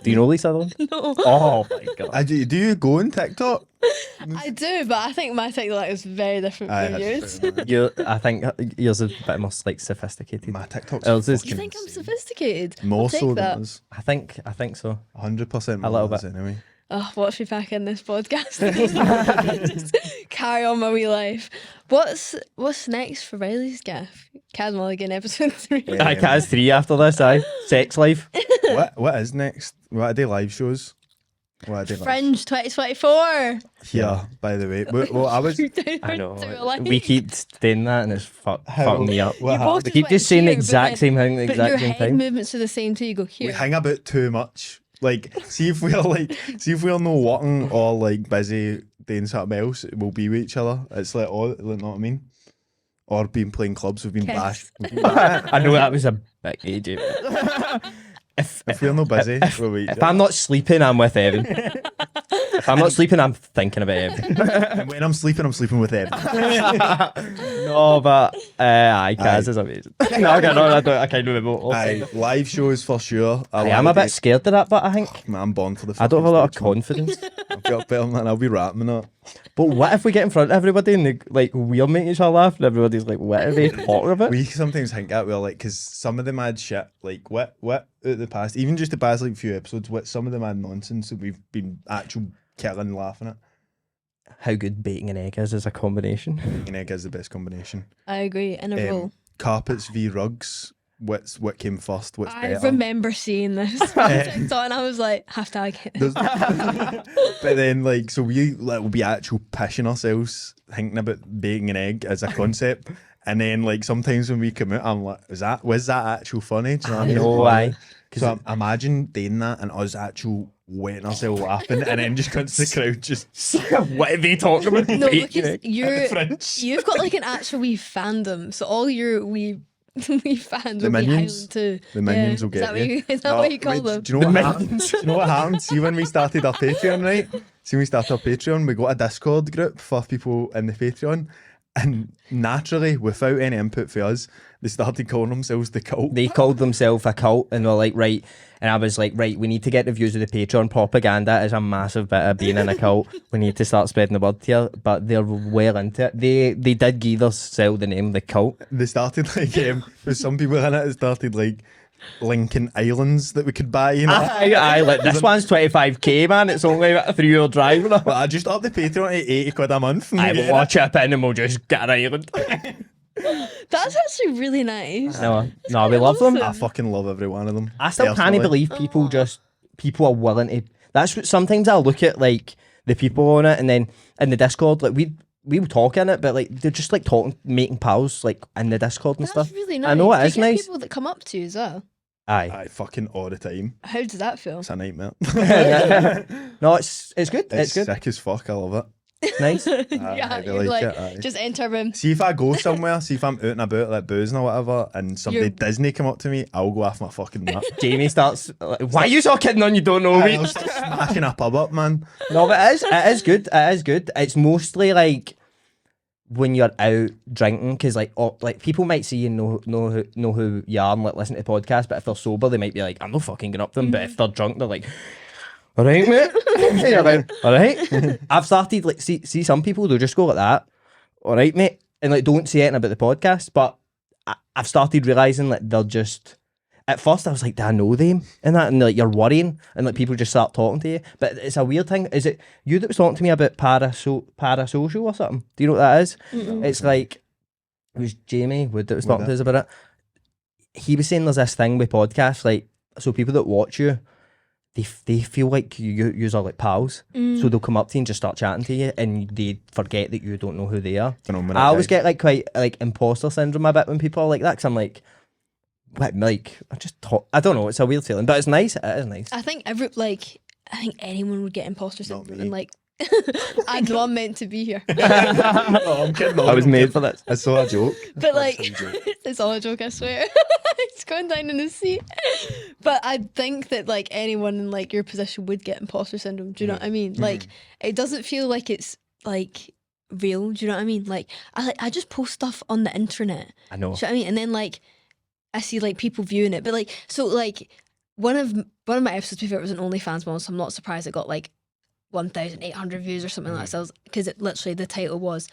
Speaker 3: Do you know Lee Sutherland?
Speaker 1: No.
Speaker 3: Oh my god.
Speaker 2: do you go on TikTok?
Speaker 1: I do, but I think my TikTok is very different from yours.
Speaker 3: I think yours is a bit more like sophisticated.
Speaker 2: My TikTok's
Speaker 3: Yours is-
Speaker 1: You think I'm sophisticated?
Speaker 2: more
Speaker 1: I'll take
Speaker 2: so
Speaker 1: that.
Speaker 2: than us.
Speaker 3: I think so.
Speaker 2: 100%
Speaker 3: A little
Speaker 2: more
Speaker 3: bit.
Speaker 2: than us anyway.
Speaker 1: Oh, watch me back in this podcast. Just carry on my wee life. What's next for Reilly's Gaff? Kaz Mulligan episode 3.
Speaker 3: I Kaz 3 after this, aye. Sex life.
Speaker 2: What is next? What are they live shows? What are they live?
Speaker 1: Fringe 2024.
Speaker 2: Yeah, by the way. Well, I was.
Speaker 3: I know. We keep doing that and it's fucking me up.
Speaker 2: What
Speaker 1: You
Speaker 2: happened?
Speaker 1: both
Speaker 3: They keep just saying the exact same thing at the
Speaker 1: But your
Speaker 3: exact same
Speaker 1: head
Speaker 3: time.
Speaker 1: movements are the same too. You go
Speaker 2: We
Speaker 1: here.
Speaker 2: hang about too much. Like, see if we're not working or like busy doing something else, we'll be with each other. It's like all, you know what I mean? Or being playing clubs, we've been
Speaker 1: Kiss.
Speaker 2: bashed.
Speaker 3: I know that was a big age. If
Speaker 2: If we're not busy, we'll be.
Speaker 3: if I'm not sleeping, I'm with Evan. If I'm not sleeping, I'm thinking about Evan.
Speaker 2: And when I'm sleeping with them.
Speaker 3: No, but aye, Kaz is amazing. No, I can't remember. All
Speaker 2: Aye, live shows for sure.
Speaker 3: I'm a bit scared of that, but I think
Speaker 2: Man, I'm born for the.
Speaker 3: I don't have a lot of
Speaker 2: fucking
Speaker 3: confidence.
Speaker 2: stage, man. I've got better than I'll be rapping it.
Speaker 3: But what if we get in front of everybody and they, like we're making each other laugh and everybody's like, what are they talking about?
Speaker 2: We sometimes think that we're like, because some of the mad shit, like what out the past, even just the past like few episodes, what some of the mad nonsense that we've been actual killing laughing at.
Speaker 3: How good bacon and egg is as a combination.
Speaker 2: Bacon egg is the best combination.
Speaker 1: I agree. In a row.
Speaker 2: Carpets v rugs. What came first? What's
Speaker 1: I
Speaker 2: better?
Speaker 1: remember seeing this on TikTok and I was like, hashtag.
Speaker 2: But then, like, so we like will be actual pissing ourselves thinking about bacon and egg as a concept, and then like sometimes when we come out, I'm like, was that actual funny? Do you know what I mean?
Speaker 3: No, aye.
Speaker 2: So imagine doing that and us actual wetting ourselves laughing, and then just going to the crowd just
Speaker 3: What are they talking about?
Speaker 1: No,
Speaker 3: Bacon
Speaker 1: because
Speaker 3: egg?
Speaker 1: you've got like an actual wee fandom, so all your wee fans
Speaker 2: The
Speaker 1: will be
Speaker 2: minions?
Speaker 1: howling too.
Speaker 2: The minions will
Speaker 1: is
Speaker 2: get
Speaker 1: that what
Speaker 2: you.
Speaker 1: Is that what you call
Speaker 2: Wait,
Speaker 1: them?
Speaker 2: Do you know what happens? Do you know what happens? See, when we started our Patreon, right? See, when we started our Patreon, we got a Discord group for people in the Patreon, and naturally, without any input for us, they started calling themselves the cult.
Speaker 3: They called themselves a cult and were like, right. And I was like, right, we need to get the views of the Patreon. Propaganda is a massive bit of being in a cult. We need to start spreading the word here. But they're well into it. They did give themselves the name the cult.
Speaker 2: They started like, there's some people in it that started like linking islands that we could buy, you know.
Speaker 3: Aye, like this one's 25k, man. It's only a 3-hour drive.
Speaker 2: But I just upped the Patreon to 80 quid a month. And
Speaker 3: I
Speaker 2: we
Speaker 3: will
Speaker 2: get
Speaker 3: watch it in and we'll just get an island.
Speaker 1: That's actually really nice.
Speaker 3: No, we love them.
Speaker 2: I fucking love every one of them.
Speaker 3: I still can't
Speaker 2: personally.
Speaker 3: believe people are willing to. That's what sometimes I'll look at like the people on it, and then in the Discord, like we were talking it, but like they're just like talking, making pals like in the Discord and
Speaker 1: That's
Speaker 3: stuff.
Speaker 1: really nice.
Speaker 3: I know it
Speaker 1: Do you
Speaker 3: is
Speaker 1: get
Speaker 3: nice.
Speaker 1: people that come up to you as well.
Speaker 3: Aye.
Speaker 2: Aye, fucking all the time.
Speaker 1: How does that feel?
Speaker 2: It's a nightmare.
Speaker 3: No, it's good. It's good.
Speaker 2: Sick as fuck. I love it.
Speaker 3: Nice.
Speaker 1: Yeah,
Speaker 2: I
Speaker 1: you're
Speaker 2: like
Speaker 1: like,
Speaker 2: it, aye.
Speaker 1: just enter a room.
Speaker 2: See if I go somewhere, see if I'm out and about like boozing or whatever, and somebody
Speaker 1: You're-
Speaker 2: Disney come up to me, I'll go off my fucking nut.
Speaker 3: Jamie starts. Like, why are you so kidding on? You don't know me.
Speaker 2: I'll start smashing a pub up, man.
Speaker 3: No, but it is good. It is good. It's mostly like when you're out drinking, because like people might see you know who you are and like listen to the podcast, but if they're sober, they might be like, I'm not fucking going up them. But if they're drunk, they're like, all right, mate. You're like, all right. I've started like see some people they'll just go like that. All right, mate, and like don't say anything about the podcast. But I've started realizing like they're just. At first, I was like, do I know them? And that, and like you're worrying, and like people just start talking to you. But it's a weird thing. Is it you that was talking to me about parasocial or something? Do you know what that is? It's like it was Jamie Wood that was
Speaker 2: Would
Speaker 3: talking to us about it. He was saying there's this thing with podcasts, like, so people that watch you, they feel like you are like pals, so they'll come up to you and just start chatting to you, and they forget that you don't know who they are. I always get like quite like imposter syndrome a bit when people are like that, because I'm like I just talk. I don't know. It's a weird feeling, but it's nice. It is nice.
Speaker 1: I think anyone would get imposter syndrome,
Speaker 2: me.
Speaker 1: and like I know I'm meant to be here,
Speaker 2: Oh, I'm kidding.
Speaker 3: I was made for this.
Speaker 2: I saw a joke.
Speaker 1: but like
Speaker 2: That's a joke.
Speaker 1: it's all a joke, I swear. It's going down in the sea. But I think that like anyone in like your position would get imposter syndrome. Do you know what I mean? Like it doesn't feel like it's like real. Do you know what I mean? Like I just post stuff on the internet.
Speaker 3: I know.
Speaker 1: Do you know what I mean? And then like I see like people viewing it, but like so like one of my episodes, to be fair, it was an OnlyFans one, so I'm not surprised it got like 1,800 views or something like that. So because it literally the title was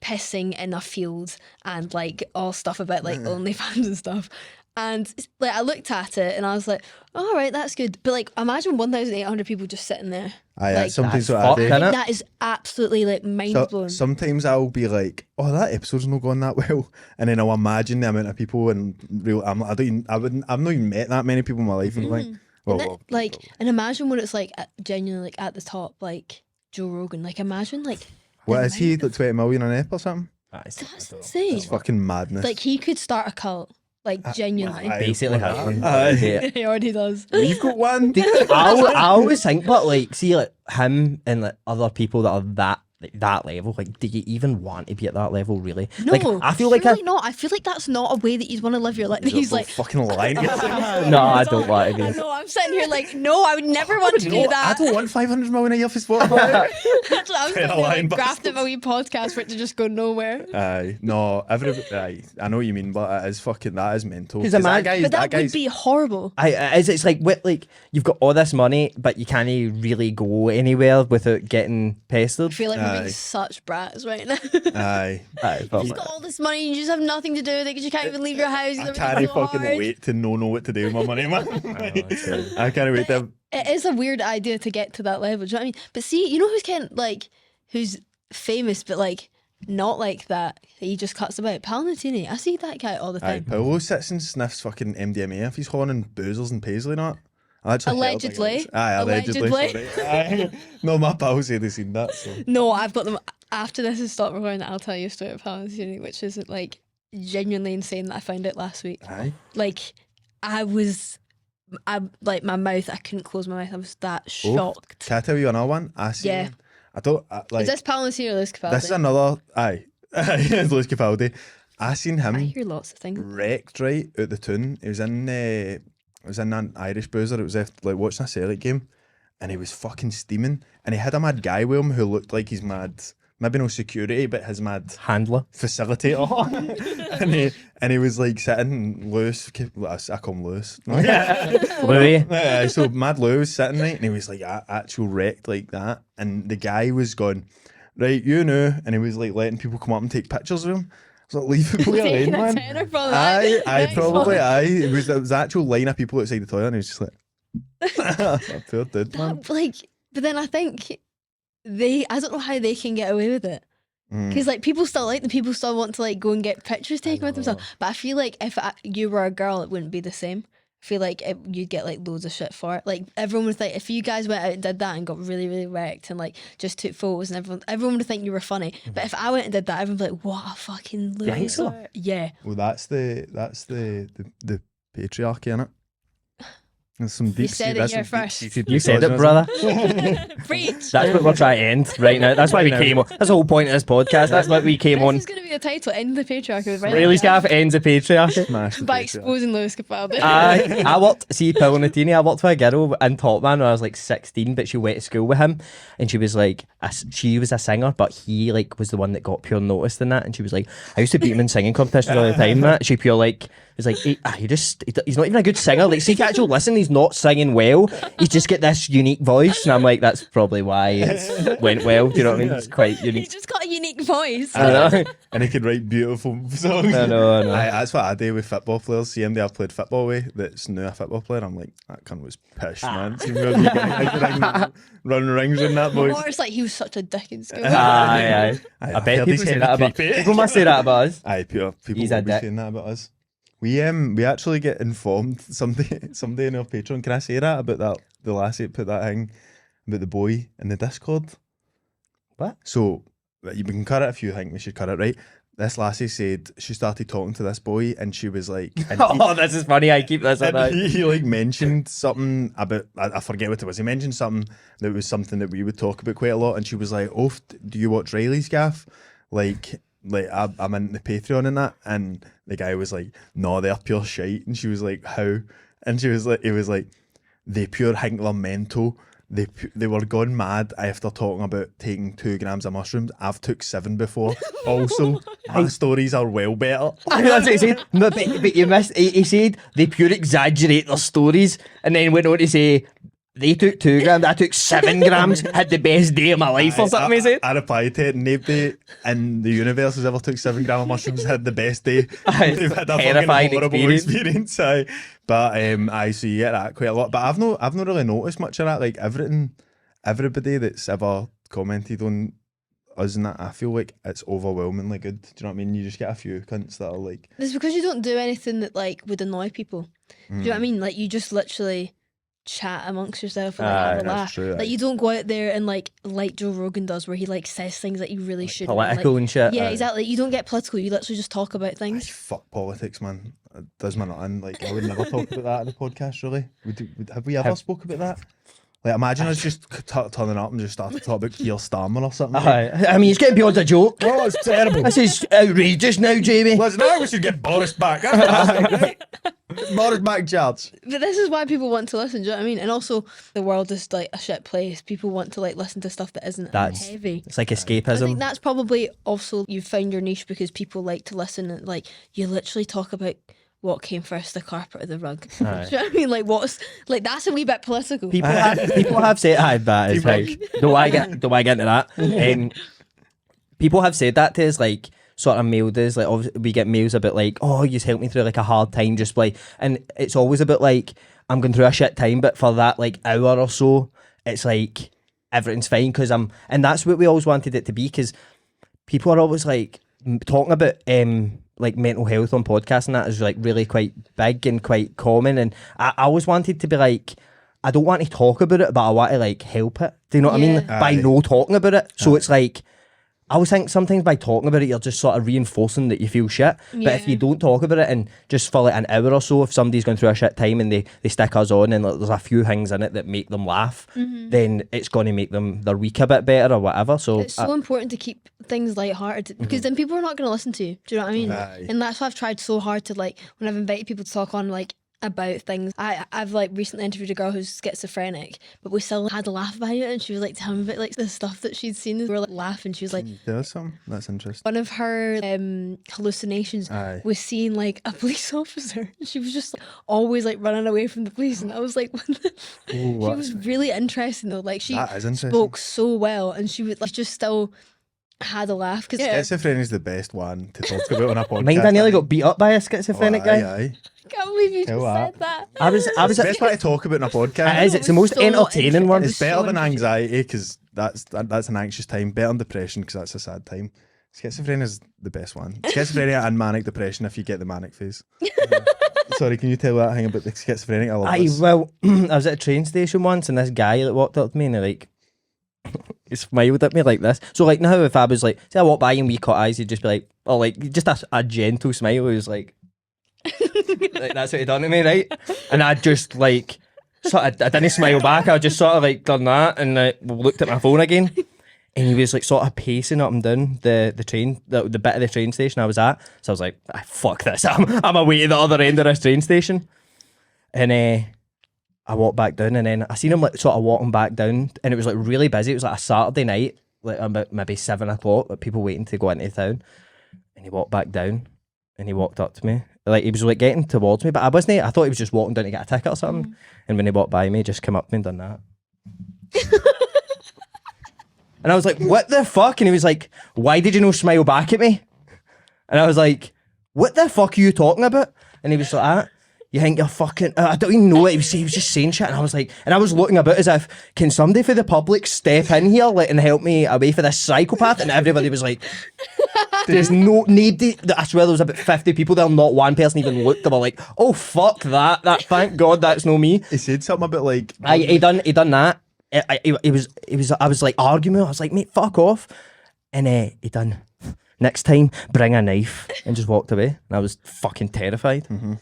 Speaker 1: pissing in a field and like all stuff about like OnlyFans and stuff. And like I looked at it and I was like, all right, that's good. But like imagine 1,800 people just sitting there.
Speaker 2: Aye,
Speaker 1: like,
Speaker 2: that's something
Speaker 3: that's
Speaker 2: so I
Speaker 3: fucked,
Speaker 2: do.
Speaker 3: innit?
Speaker 1: That is absolutely like mind blowing.
Speaker 2: Sometimes I'll be like, oh, that episode's not going that well, and then I'll imagine the amount of people and real. I've not even met that many people in my life, and I'm like,
Speaker 1: and imagine when it's like genuinely like at the top, like Joe Rogan. Like imagine like
Speaker 2: what is he, like 20 million an ep or something?
Speaker 1: that's insane.
Speaker 2: It's fucking madness.
Speaker 1: Like he could start a cult. Like genuinely.
Speaker 3: Basically has one.
Speaker 2: Aye.
Speaker 1: He already does.
Speaker 2: We've got one.
Speaker 3: I always think, but like, see, like him and like other people that are that level, like, do you even want to be at that level, really?
Speaker 1: No,
Speaker 3: like, I feel like
Speaker 1: not. I feel like that's not a way that you want to live your life. He's like,
Speaker 2: fucking lying.
Speaker 3: no, I don't want to
Speaker 1: I
Speaker 3: be.
Speaker 1: know. I'm sitting here like, no, I would never want to do
Speaker 2: I
Speaker 1: that.
Speaker 2: don't want 500 million a year for Spotify.
Speaker 1: That's what I was
Speaker 2: They're
Speaker 1: thinking.
Speaker 2: lying
Speaker 1: Like, grafting
Speaker 2: bastards.
Speaker 1: a wee podcast for it to just go nowhere.
Speaker 2: Aye, no, aye, I know what you mean, but it is fucking, that is mental.
Speaker 3: 'Cause
Speaker 2: that guy,
Speaker 1: But that would
Speaker 2: guy's,
Speaker 1: be horrible.
Speaker 3: It's like like you've got all this money, but you can't really go anywhere without getting pestered.
Speaker 1: I feel like we're
Speaker 2: Aye.
Speaker 1: being such brats right now.
Speaker 2: aye.
Speaker 3: But
Speaker 1: You've got all this money, you just have nothing to do because you can't even leave your house.
Speaker 2: I
Speaker 1: It's
Speaker 2: can't
Speaker 1: so
Speaker 2: fucking
Speaker 1: hard.
Speaker 2: wait to know what to do with my money, man. I can't wait to.
Speaker 1: It is a weird idea to get to that level. Do you know what I mean? But see, you know who's famous, but like not like that. He just cuts about. Pal Nutini. I see that guy all the
Speaker 2: Aye,
Speaker 1: time.
Speaker 2: Paulo sits and sniffs fucking MDMA if he's horning boozers and Paisley, not. I actually heard
Speaker 1: Allegedly.
Speaker 2: that. Aye, allegedly.
Speaker 1: Allegedly.
Speaker 2: Sorry. Aye. No, my pal said they seen that. So.
Speaker 1: No, I've got them. After this has stopped recording, I'll tell you a story of Pal Nutini, which is like genuinely insane that I found out last week.
Speaker 2: Aye.
Speaker 1: Like I like my mouth. I couldn't close my mouth. I was that shocked.
Speaker 2: Can I tell you another one? I seen.
Speaker 1: Yeah.
Speaker 2: I don't like.
Speaker 1: Is this Pal Nutini or Liz Capaldi?
Speaker 2: This is another. Aye. It's Lewis Capaldi. I seen him
Speaker 1: I hear lots of things.
Speaker 2: wrecked right out the tune. He was in an Irish boozer. It was like watching a Celtic game, and he was fucking steaming. And he had a mad guy with him who looked like he's mad. Maybe no security, but his mad
Speaker 3: handler.
Speaker 2: facilitator. and he was like sitting loose. I call him loose.
Speaker 3: Louis.
Speaker 2: So Mad Lou was sitting right, and he was like actual wrecked like that. And the guy was going, right, you know, and he was like letting people come up and take pictures of him. I was like, leave it alone,
Speaker 1: Taking a
Speaker 2: man.
Speaker 1: tenner from that.
Speaker 2: Aye, probably. Aye, it was actual line of people outside the toilet, and he was just like, poor dude, man.
Speaker 1: But then I think I don't know how they can get away with it. Because like people still like them, people still want to like go and get pictures taken with themselves. But I feel like if you were a girl, it wouldn't be the same. I feel like you'd get like loads of shit for it. Like everyone would think if you guys went out and did that and got really, really wrecked and like just took photos and everyone would think you were funny. But if I went and did that, everyone would be like, what a fucking loser. Yeah.
Speaker 2: Well, that's the patriarchy, innit? There's some deep.
Speaker 1: You said it here first.
Speaker 3: You said it, brother.
Speaker 1: Preach.
Speaker 3: That's what we're trying to end right now. That's why we came on. That's the whole point of this podcast. That's what we came
Speaker 1: This
Speaker 3: on.
Speaker 1: is going to be the title, End the Patriarchy with
Speaker 3: Reilly's Gaff ends the patriarchy.
Speaker 2: Smash the
Speaker 1: by
Speaker 2: patriarchy.
Speaker 1: exposing Lewis Capaldi.
Speaker 3: I worked, see, Paul Nutini, I worked with a girl in Top Man when I was like 16, but she went to school with him, and she was like, she was a singer, but he like was the one that got pure noticed in that, and she was like, I used to beat him in singing competitions all the time, that. She pure like He's like, he's not even a good singer. Like, see, if you actually listen, he's not singing well. He's just got this unique voice, and I'm like, that's probably why it went well. Do you know what I mean? It's quite unique.
Speaker 1: He's just got a unique voice.
Speaker 3: I know.
Speaker 2: And he could write beautiful songs.
Speaker 3: I know.
Speaker 2: That's what I do with football players. See him there, I've played football with, that's now a football player. I'm like, that cunt was pish, man. See me running rings in that boy.
Speaker 1: Or it's like he was such a dick in school.
Speaker 3: Aye. I bet people say that about people must say that about us.
Speaker 2: Aye, people
Speaker 3: He's
Speaker 2: will
Speaker 3: a
Speaker 2: be
Speaker 3: dick.
Speaker 2: saying that about us. We actually get informed someday in our Patreon. Can I say that about that? The lassie that put that thing about the boy in the Discord.
Speaker 3: What?
Speaker 2: So we can cut it if you think we should cut it, right? This lassie said she started talking to this boy and she was like, and
Speaker 3: Oh, this is funny. I keep this.
Speaker 2: and he like mentioned something about, I forget what it was. He mentioned something that was something that we would talk about quite a lot, and she was like, "Oh, do you watch Reilly's Gaff? Like I'm in the Patreon and that." And the guy was like, "No, they're pure shite." And she was like, "How?" And he was like, "They pure think they're mental. They were gone mad after talking about taking 2 grams of mushrooms. I've took 7 before. Also, my stories are well better."
Speaker 3: That's what he said. No, but you missed. He said they pure exaggerate their stories, and then went on to say they took 2 grams. I took 7 grams. Had the best day of my life, or something. He said.
Speaker 2: I replied to it. Nobody in the universe has ever took 7 grams of mushrooms. Had the best day.
Speaker 3: Aye,
Speaker 2: They've had a
Speaker 3: terrifying
Speaker 2: fucking horrible
Speaker 3: experience.
Speaker 2: experience. Aye. But I see you get that quite a lot. But I've not really noticed much of that. Like everybody that's ever commented on us and that, I feel like it's overwhelmingly good. Do you know what I mean? You just get a few cunts that are like.
Speaker 1: It's because you don't do anything that like would annoy people. Do you know what I mean? Like you just literally chat amongst yourself and like, have a
Speaker 2: that's
Speaker 1: laugh.
Speaker 2: true,
Speaker 1: Like you don't go out there and like Joe Rogan does, where he like says things that you really shouldn't.
Speaker 3: Political
Speaker 1: like,
Speaker 3: and shit.
Speaker 1: Yeah, exactly. You don't get political. You literally just talk about
Speaker 2: Aye,
Speaker 1: things.
Speaker 2: fuck politics, man. It does my nothing. Like I would never talk about that in the podcast. Really, have we ever spoke about that? Like imagine us just turning up and just starting to talk about Keir Starmer or something.
Speaker 3: I mean, it's getting beyond a joke.
Speaker 2: Oh, it's terrible.
Speaker 3: This is outrageous now, Jamie.
Speaker 2: Listen, now we should get Boris back. Boris back, Charles.
Speaker 1: But this is why people want to listen. Do you know what I mean? And also, the world is like a shit place. People want to like listen to stuff that isn't
Speaker 3: That's
Speaker 1: heavy.
Speaker 3: It's like
Speaker 1: I think
Speaker 3: escapism.
Speaker 1: that's probably also you've found your niche because people like to listen and like you literally talk about what came first, the carpet or the rug. Do you know what I mean? Like what's like that's a wee bit political.
Speaker 3: People have said that is right. Do I get into that? People have said that to us, like sort of mailed us, like obviously we get mails about like, oh, you helped me through like a hard time, just like, and it's always a bit like I'm going through a shit time, but for that like hour or so, it's like everything's fine because and that's what we always wanted it to be, because people are always like talking about like mental health on podcasts and that is like really quite big and quite common, and I always wanted to be like, I don't want to talk about it, but I want to like help it. Do you know what I mean? By no talking about it. So it's like, I always think sometimes by talking about it, you're just sort of reinforcing that you feel shit. But if you don't talk about it and just for like an hour or so, if somebody's going through a shit time and they stick us on and like, there's a few things in it that make them laugh, then it's going to make them their week a bit better or whatever. So
Speaker 1: it's so important to keep things lighthearted because then people are not going to listen to you. Do you know what I mean? And that's why I've tried so hard to like, when I've invited people to talk on like about things. I've like recently interviewed a girl who's schizophrenic, but we still had a laugh about it, and she was like telling me about like the stuff that she'd seen. We were like laughing. She was like,
Speaker 2: There's some. That's interesting.
Speaker 1: one of her hallucinations was seeing like a police officer. She was just like, always like running away from the police, and I was like, she was really interesting though. Like she spoke so well, and she would like just still had a laugh because
Speaker 2: schizophrenia is the best one to talk about on a podcast.
Speaker 3: Mind I nearly got beat up by a schizophrenic guy.
Speaker 2: Aye.
Speaker 1: I can't believe you just said that.
Speaker 3: I was
Speaker 2: It's the best way to talk about in a podcast.
Speaker 3: It is. It's the most
Speaker 1: so
Speaker 3: entertaining one.
Speaker 2: It's better than anxiety because that's an anxious time. Better than depression because that's a sad time. Schizophrenia is the best one. Schizophrenia and manic depression if you get the manic phase. Sorry, can you tell that thing about the schizophrenic? I love this.
Speaker 3: Well, I was at a train station once and this guy that walked up to me and like he smiled at me like this. So like now if I was like, say I walked by and we caught eyes, he'd just be like, oh, like just a gentle smile. He was like, like that's what he done to me, right? And I just like I didn't smile back. I just sort of like done that and looked at my phone again. And he was like sort of pacing up and down the train, the bit of the train station I was at. So I was like, fuck this, I'm away to the other end of this train station. And I walked back down, and then I seen him like sort of walking back down, and it was like really busy. It was like a Saturday night, like about maybe 7 o'clock, like people waiting to go into town. And he walked back down, and he walked up to me, like he was like getting towards me, but I wasn't. I thought he was just walking down to get a ticket or something. And when he walked by me, he just come up to me and done that. And I was like, what the fuck? And he was like, why did you no smile back at me? And I was like, what the fuck are you talking about? And he was like, you think you're fucking, I don't even know what he was saying. He was just saying shit. And I was like, and I was looking about as if, can somebody for the public step in here and help me away for this psychopath? And everybody was like, there's nobody, I swear there was about 50 people there, not one person even looked. They were like, oh fuck that, thank God that's no me.
Speaker 2: He said something about like...
Speaker 3: He done that. I was like arguing. I was like, mate, fuck off. And he done, next time, bring a knife, and just walked away. And I was fucking terrified.
Speaker 2: Mm-hmm.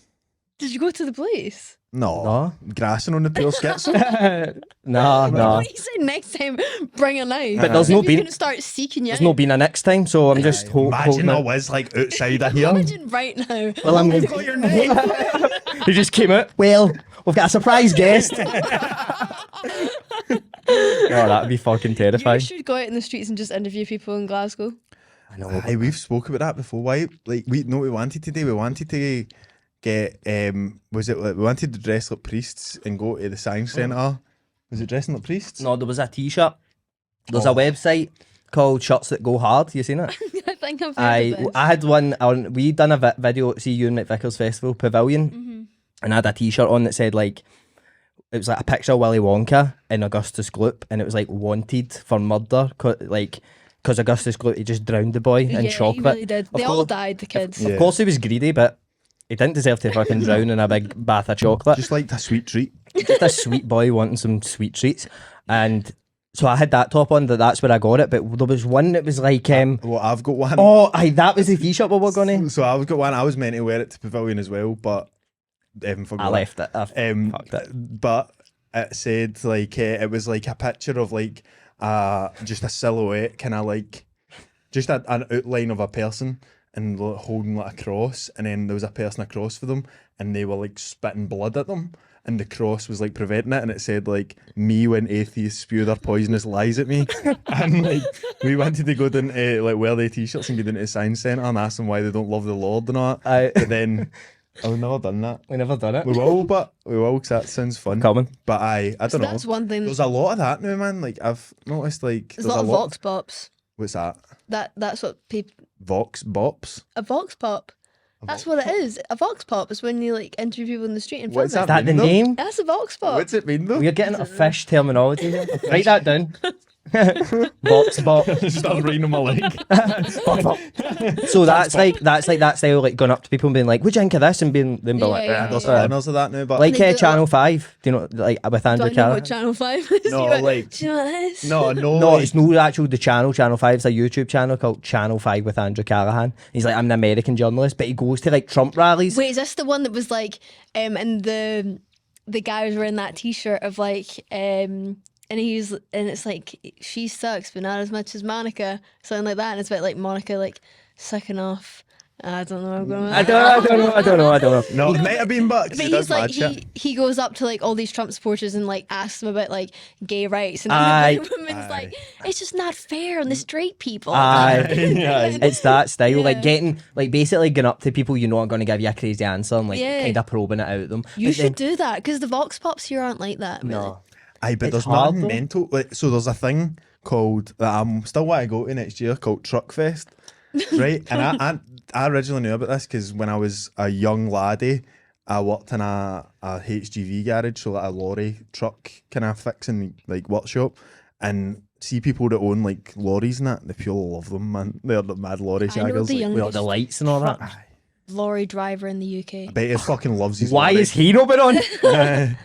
Speaker 1: Did you go to the police?
Speaker 2: No. Grassing on the pure schizo?
Speaker 3: No.
Speaker 1: What you say next time, bring a knife.
Speaker 3: But there's no
Speaker 1: Maybe you
Speaker 3: been,
Speaker 1: can start seeking you
Speaker 3: there's
Speaker 1: out.
Speaker 3: no been a next time, so I'm just
Speaker 2: Imagine
Speaker 3: holding
Speaker 2: I
Speaker 3: it.
Speaker 2: was like outside of here.
Speaker 1: Imagine right now.
Speaker 3: Well, I'm
Speaker 2: I've got your name.
Speaker 3: He just came out. Well, we've got a surprise guest. Oh, that'd be fucking
Speaker 1: You
Speaker 3: terrifying.
Speaker 1: should go out in the streets and just interview people in Glasgow.
Speaker 3: I know.
Speaker 2: Aye, we've spoke about that before. Why? Like, we know what we wanted to do. We wanted to get, was it like, we wanted to dress like priests and go to the science centre. Was it dressing like priests?
Speaker 3: No, there was a t-shirt. There's a website called Shirts That Go Hard. You seen it?
Speaker 1: I think I've heard of this.
Speaker 3: I had one on. We done a video at CU and McVickers Festival Pavilion, and I had a t-shirt on that said like, it was like a picture of Willy Wonka and Augustus Gloop, and it was like wanted for murder, because Augustus Gloop, he just drowned the boy in
Speaker 1: Yeah,
Speaker 3: chocolate.
Speaker 1: he really did. They all
Speaker 3: course-
Speaker 1: died, the kids.
Speaker 2: Yeah.
Speaker 3: Of course, he was greedy, but he didn't deserve to fucking drown in a big bath of chocolate.
Speaker 2: Just like a sweet treat.
Speaker 3: Just a sweet boy wanting some sweet treats, and so I had that top on. That's where I got it. But there was one that was like,
Speaker 2: Well, I've got one.
Speaker 3: oh, aye, that was the t-shirt we were gonna.
Speaker 2: So I've got one. I was meant to wear it to Pavilion as well, but forgot.
Speaker 3: I left it. I fucked it.
Speaker 2: But it said like it was like a picture of like just a silhouette, kind of like just an outline of a person and holding like a cross, and then there was a person across for them, and they were like spitting blood at them, and the cross was like preventing it, and it said like, me when atheists spew their poisonous lies at me. And like we wanted to go down to like wear the t-shirts and go down to the science centre and ask them why they don't love the Lord and all that. But then I've never done that.
Speaker 3: We never done it.
Speaker 2: We will, because that sounds fun.
Speaker 3: Coming.
Speaker 2: But I don't know.
Speaker 1: That's one thing.
Speaker 2: There's a lot of that now, man. Like I've noticed, like
Speaker 1: There's a lot of vox pops.
Speaker 2: What's that?
Speaker 1: That's what people.
Speaker 2: Vox bops.
Speaker 1: A vox pop. That's what it is. A vox pop is when you like interview people in the street and film
Speaker 2: What's
Speaker 1: it.
Speaker 3: Is that the
Speaker 2: mean, though?
Speaker 3: name?
Speaker 1: That's a vox pop.
Speaker 2: What's it mean though?
Speaker 3: We're getting a fish terminology here. Write that down. Box bop.
Speaker 2: Start reading on my leg.
Speaker 3: So that's like that style, like going up to people and being like, "Would you think of this?" And being then be like,
Speaker 1: Yeah,
Speaker 2: There's
Speaker 1: yeah.
Speaker 2: banners of that now, but
Speaker 3: like
Speaker 1: They do
Speaker 3: Channel 5. Do you know, like with
Speaker 1: Do
Speaker 3: Andrew
Speaker 1: I know
Speaker 3: Carr?
Speaker 1: what Channel 5 is?
Speaker 2: No,
Speaker 1: You went,
Speaker 2: like-
Speaker 1: do you know what it is?
Speaker 2: no,
Speaker 3: No,
Speaker 2: like,
Speaker 3: it's no actual the channel. Channel 5 is a YouTube channel called Channel 5 with Andrew Callahan. He's like, I'm an American journalist, but he goes to like Trump rallies.
Speaker 1: Wait, is this the one that was like, and the guy was wearing that T-shirt of like, and it's like, she sucks, but not as much as Monica, something like that, and it's about like Monica like sucking off. I don't know. I'm going.
Speaker 3: I don't know.
Speaker 2: no, it might have been, but
Speaker 1: But he's like he goes up to like all these Trump supporters and like asks them about like gay rights, and
Speaker 3: Aye.
Speaker 1: the woman's like, it's just not fair on the straight people.
Speaker 3: Aye.
Speaker 2: Aye.
Speaker 3: It's that style, like
Speaker 1: Yeah.
Speaker 3: getting, like basically going up to people you know are going to give you a crazy answer and like
Speaker 1: Yeah.
Speaker 3: kind of probing it out of them.
Speaker 1: You
Speaker 3: But
Speaker 1: should
Speaker 3: then-
Speaker 1: do that because the Vox Pops here aren't like that. Really.
Speaker 3: No.
Speaker 2: Aye, but
Speaker 3: It's
Speaker 2: there's
Speaker 3: hard,
Speaker 2: nothing
Speaker 3: though.
Speaker 2: mental. Like, so there's a thing called that I'm still want to go to next year called Truck Fest, right? And I originally knew about this because when I was a young laddie, I worked in a HGV garage, so like a lorry truck kind of fixing like workshop, and see people that own like lorries and that, they pure love them, man. They're the mad lorry
Speaker 1: I know
Speaker 2: shaggers.
Speaker 1: the
Speaker 2: Like,
Speaker 1: young-
Speaker 3: With all the lights and all that.
Speaker 1: Lorry driver in the UK.
Speaker 2: I bet he fucking loves his
Speaker 3: Why
Speaker 2: lorry.
Speaker 3: is he not been on?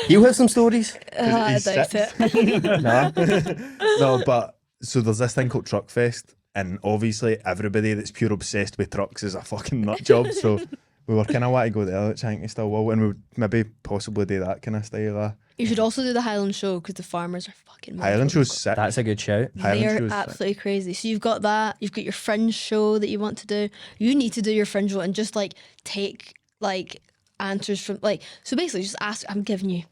Speaker 3: He'll have some stories.
Speaker 1: I
Speaker 2: he's
Speaker 1: doubt
Speaker 2: six.
Speaker 1: it.
Speaker 2: No, but so there's this thing called Truck Fest, and obviously everybody that's pure obsessed with trucks is a fucking nut job. So we were kind of want to go there, which I think we still will, and we would maybe possibly do that kind of style.
Speaker 1: You should also do the Highland Show because the farmers are fucking mad.
Speaker 2: Highland Show's sick.
Speaker 3: That's a good shout.
Speaker 2: Highland
Speaker 1: They're
Speaker 2: Show's sick.
Speaker 1: absolutely crazy. So you've got that. You've got your fringe show that you want to do. You need to do your fringe show and just like take like answers from like. So basically, just ask. I'm giving you.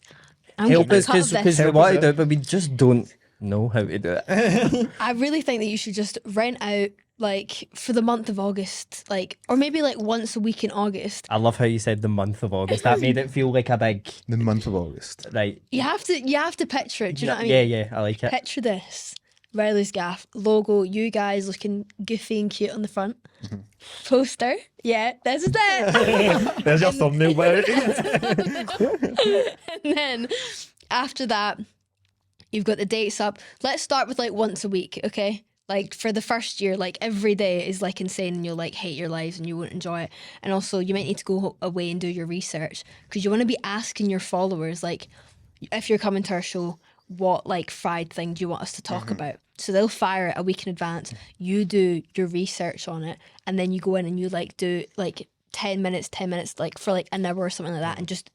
Speaker 3: Help
Speaker 1: giving
Speaker 3: us
Speaker 1: cut of
Speaker 3: because
Speaker 1: this.
Speaker 3: we
Speaker 2: Help
Speaker 3: want
Speaker 2: us
Speaker 3: to do it, but we just don't know how to do it.
Speaker 1: I really think that you should just rent out like for the month of August, like, or maybe like once a week in August.
Speaker 3: I love how you said the month of August. That made it feel like a big,
Speaker 2: The month of August.
Speaker 3: right?
Speaker 1: You have to picture it. Do you know what I mean?
Speaker 3: Yeah, I like it.
Speaker 1: Picture this. Reilly's Gaff logo, you guys looking goofy and cute on the front. Poster. Yeah, this is it.
Speaker 2: There's your thumbnail.
Speaker 1: And then after that, you've got the dates up. Let's start with like once a week, okay? Like for the first year, like every day is like insane and you'll like hate your lives and you won't enjoy it. And also you might need to go away and do your research because you want to be asking your followers, like if you're coming to our show, what like fried thing do you want us to talk about? So they'll fire it a week in advance. You do your research on it and then you go in and you like do like 10 minutes like for like an hour or something like that and just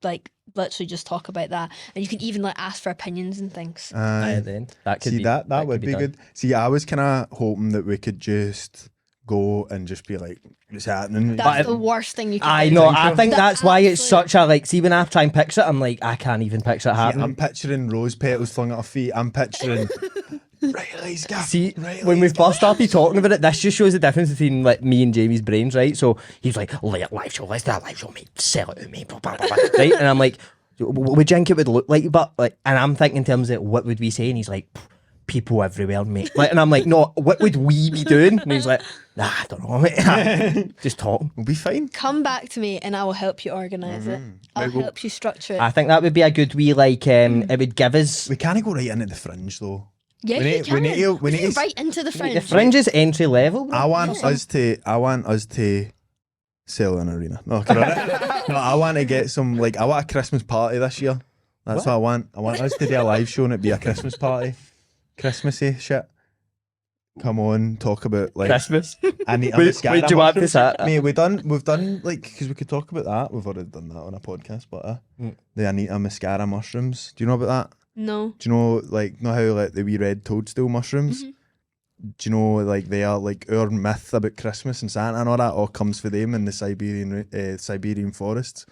Speaker 1: like literally just talk about that. And you can even like ask for opinions and things.
Speaker 3: Then that could
Speaker 2: See,
Speaker 3: be
Speaker 2: that would
Speaker 3: could
Speaker 2: be
Speaker 3: done.
Speaker 2: good. See, I was kind of hoping that we could just go and just be like, what's happening?
Speaker 1: That's the worst thing you can
Speaker 3: I
Speaker 1: do.
Speaker 3: know. I think that's why it's
Speaker 1: absolute-
Speaker 3: such a like. See, when I try and picture it, I'm like, I can't even picture it
Speaker 2: See,
Speaker 3: happening.
Speaker 2: I'm picturing rose petals flung at her feet. I'm picturing Reilly's Gaff.
Speaker 3: See,
Speaker 2: Reilly's
Speaker 3: when we
Speaker 2: Gaff.
Speaker 3: first started talking about it, this just shows the difference between like me and Jamie's brains, right? So he's like, live show, let's do a live show, mate. Sell it to me, blah, blah, blah, blah. Right? And I'm like, what would you think it would look like? But like, and I'm thinking in terms of what would we say? And he's like, people everywhere, mate. Like, and I'm like, no, what would we be doing? And he's like, nah, I don't know, mate. Just talk.
Speaker 2: We'll be fine.
Speaker 1: Come back to me and I will help you organise it. I'll
Speaker 2: Right, well-
Speaker 1: help you structure it.
Speaker 3: I think that would be a good wee like. It would give us
Speaker 2: We can't go right into the fringe though.
Speaker 1: yeah,
Speaker 2: we
Speaker 1: you
Speaker 2: need-
Speaker 1: can.
Speaker 2: we need to- we
Speaker 1: You
Speaker 2: need
Speaker 1: can
Speaker 2: to-
Speaker 1: right into the fringe.
Speaker 3: the fringe is entry level. Bro.
Speaker 2: I want us to sell an arena. No, no, I want to get some like I want a Christmas party this year. That's what I want. I want us to do a live show and it be a Christmas party. Christmassy shit. Come on, talk about like
Speaker 3: Christmas.
Speaker 2: I need a
Speaker 3: Wait,
Speaker 2: mascara
Speaker 3: do you want
Speaker 2: mushrooms.
Speaker 3: this at?
Speaker 2: Mate, we've done like because we could talk about that. We've already done that on a podcast, but the Anita mascara mushrooms. Do you know about that?
Speaker 1: No.
Speaker 2: Do you know like how like the wee red toadstool mushrooms? Do you know like they are like our myth about Christmas and Santa and all that all comes for them in the Siberian forests.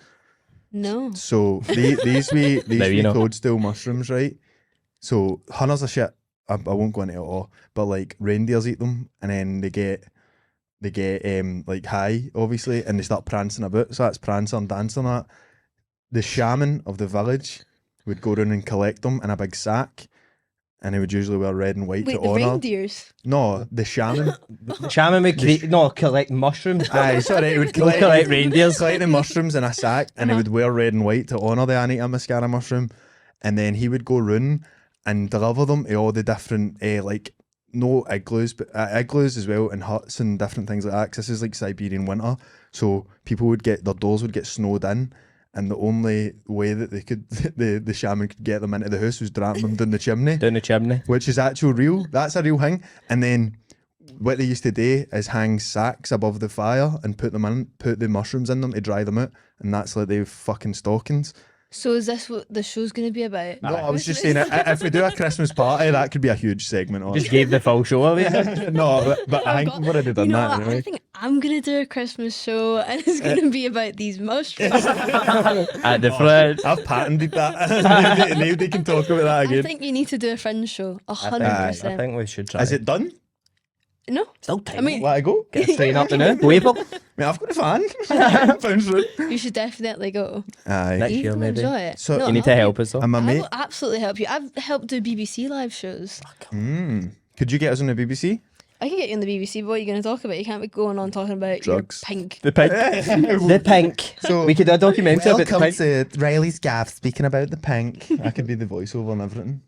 Speaker 1: No.
Speaker 2: So these wee
Speaker 3: Now you know.
Speaker 2: toadstool mushrooms, right? So hunters of shit. I won't go into it all, but like reindeers eat them and then they get like high obviously and they start prancing about. So that's prancing and dancing and that. The shaman of the village would go around and collect them in a big sack, and he would usually wear red and white
Speaker 1: Wait,
Speaker 2: to
Speaker 1: the
Speaker 2: honour.
Speaker 1: reindeers.
Speaker 2: No, the shaman.
Speaker 3: Shaman would collect mushrooms.
Speaker 2: Aye, sorry, he would
Speaker 3: collect reindeers.
Speaker 2: collect the mushrooms in a sack, and he
Speaker 1: Uh-huh.
Speaker 2: would wear red and white to honour the Anita mascara mushroom, and then he would go round and deliver them to all the different like no igloos, but igloos as well, and huts and different things like that. 'Cause this is like Siberian winter, so people would get their doors would get snowed in. And the only way that they could, the shaman could get them into the house was dragging them down the chimney,
Speaker 3: Down the chimney.
Speaker 2: which is actual real. That's a real thing. And then what they used to do is hang sacks above the fire and put the mushrooms in them to dry them out. And that's like the fucking stockings.
Speaker 1: So is this what the show's going to be about?
Speaker 2: No, I was just saying, if we do a Christmas party, that could be a huge segment on
Speaker 3: Just
Speaker 2: it.
Speaker 3: gave the full show away.
Speaker 2: No, but I
Speaker 1: Oh,
Speaker 2: think
Speaker 1: God.
Speaker 2: we've already done
Speaker 1: You know
Speaker 2: that
Speaker 1: what?
Speaker 2: anyway.
Speaker 1: I think I'm going to do a Christmas show and it's going to be about these mushrooms.
Speaker 3: At the front.
Speaker 2: I've patented that. Nobody can talk about that
Speaker 1: I
Speaker 2: again.
Speaker 1: think you need to do a fringe show.
Speaker 3: I
Speaker 1: 100%.
Speaker 3: think we should try.
Speaker 2: Is it done?
Speaker 1: No?
Speaker 3: Still time?
Speaker 1: I mean-
Speaker 2: Let it go.
Speaker 3: get a train up the now. Wave
Speaker 2: Mate, I've got a fan. Sounds right.
Speaker 1: You should definitely go.
Speaker 2: Aye.
Speaker 3: Next
Speaker 1: You
Speaker 3: year,
Speaker 1: will
Speaker 3: maybe.
Speaker 1: enjoy it.
Speaker 2: So-
Speaker 1: No,
Speaker 3: You need to help us though.
Speaker 2: I'm a
Speaker 1: I
Speaker 2: mate.
Speaker 1: will absolutely help you. I've helped do BBC live shows.
Speaker 2: Could you get us on the BBC?
Speaker 1: I can get you on the BBC, but what are you going to talk about? You can't be going on talking about
Speaker 2: Drugs.
Speaker 1: your pink.
Speaker 3: The pink. The pink.
Speaker 2: So-
Speaker 3: we could do a documentary about the
Speaker 2: Welcome
Speaker 3: pink.
Speaker 2: to Reilly's Gaff speaking about the pink. I could be the voiceover and everything.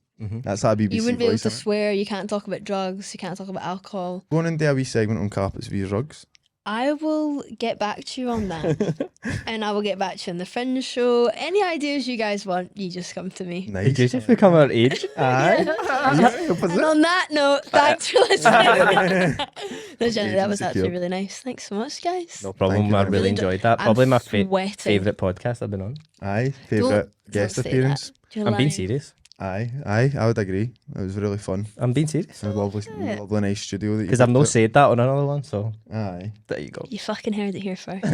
Speaker 2: That's how BBC
Speaker 1: You wouldn't be able
Speaker 2: voice.
Speaker 1: to
Speaker 2: innit?
Speaker 1: swear. You can't talk about drugs. You can't talk about alcohol.
Speaker 2: Going into a wee segment on carpets via drugs.
Speaker 1: I will get back to you on that. And I will get back to you on the Fringe show. Any ideas you guys want, you just come to me.
Speaker 2: Nice.
Speaker 3: Did you just become our age?
Speaker 2: Aye.
Speaker 1: And on that note, thanks for listening. No, Jenny, that was
Speaker 2: Agency
Speaker 1: actually
Speaker 2: killed.
Speaker 1: really nice. Thanks so much, guys.
Speaker 3: No problem.
Speaker 2: Thank you
Speaker 3: I
Speaker 2: very
Speaker 3: really
Speaker 1: much.
Speaker 3: enjoyed that.
Speaker 1: I'm
Speaker 3: Probably my
Speaker 1: sweating.
Speaker 3: favourite podcast I've been on.
Speaker 2: Aye.
Speaker 1: Don't-
Speaker 2: Favourite
Speaker 1: don't
Speaker 2: guest
Speaker 1: say that.
Speaker 2: appearance.
Speaker 1: You're
Speaker 3: I'm being
Speaker 1: lying.
Speaker 3: serious.
Speaker 2: Aye. I would agree. It was really fun.
Speaker 3: I'm being serious.
Speaker 2: It was lovely nice studio that you
Speaker 3: Because I've
Speaker 2: picked
Speaker 3: not
Speaker 2: out.
Speaker 3: said that on another one, so
Speaker 2: Aye.
Speaker 3: there you go.
Speaker 1: You fucking heard it here first.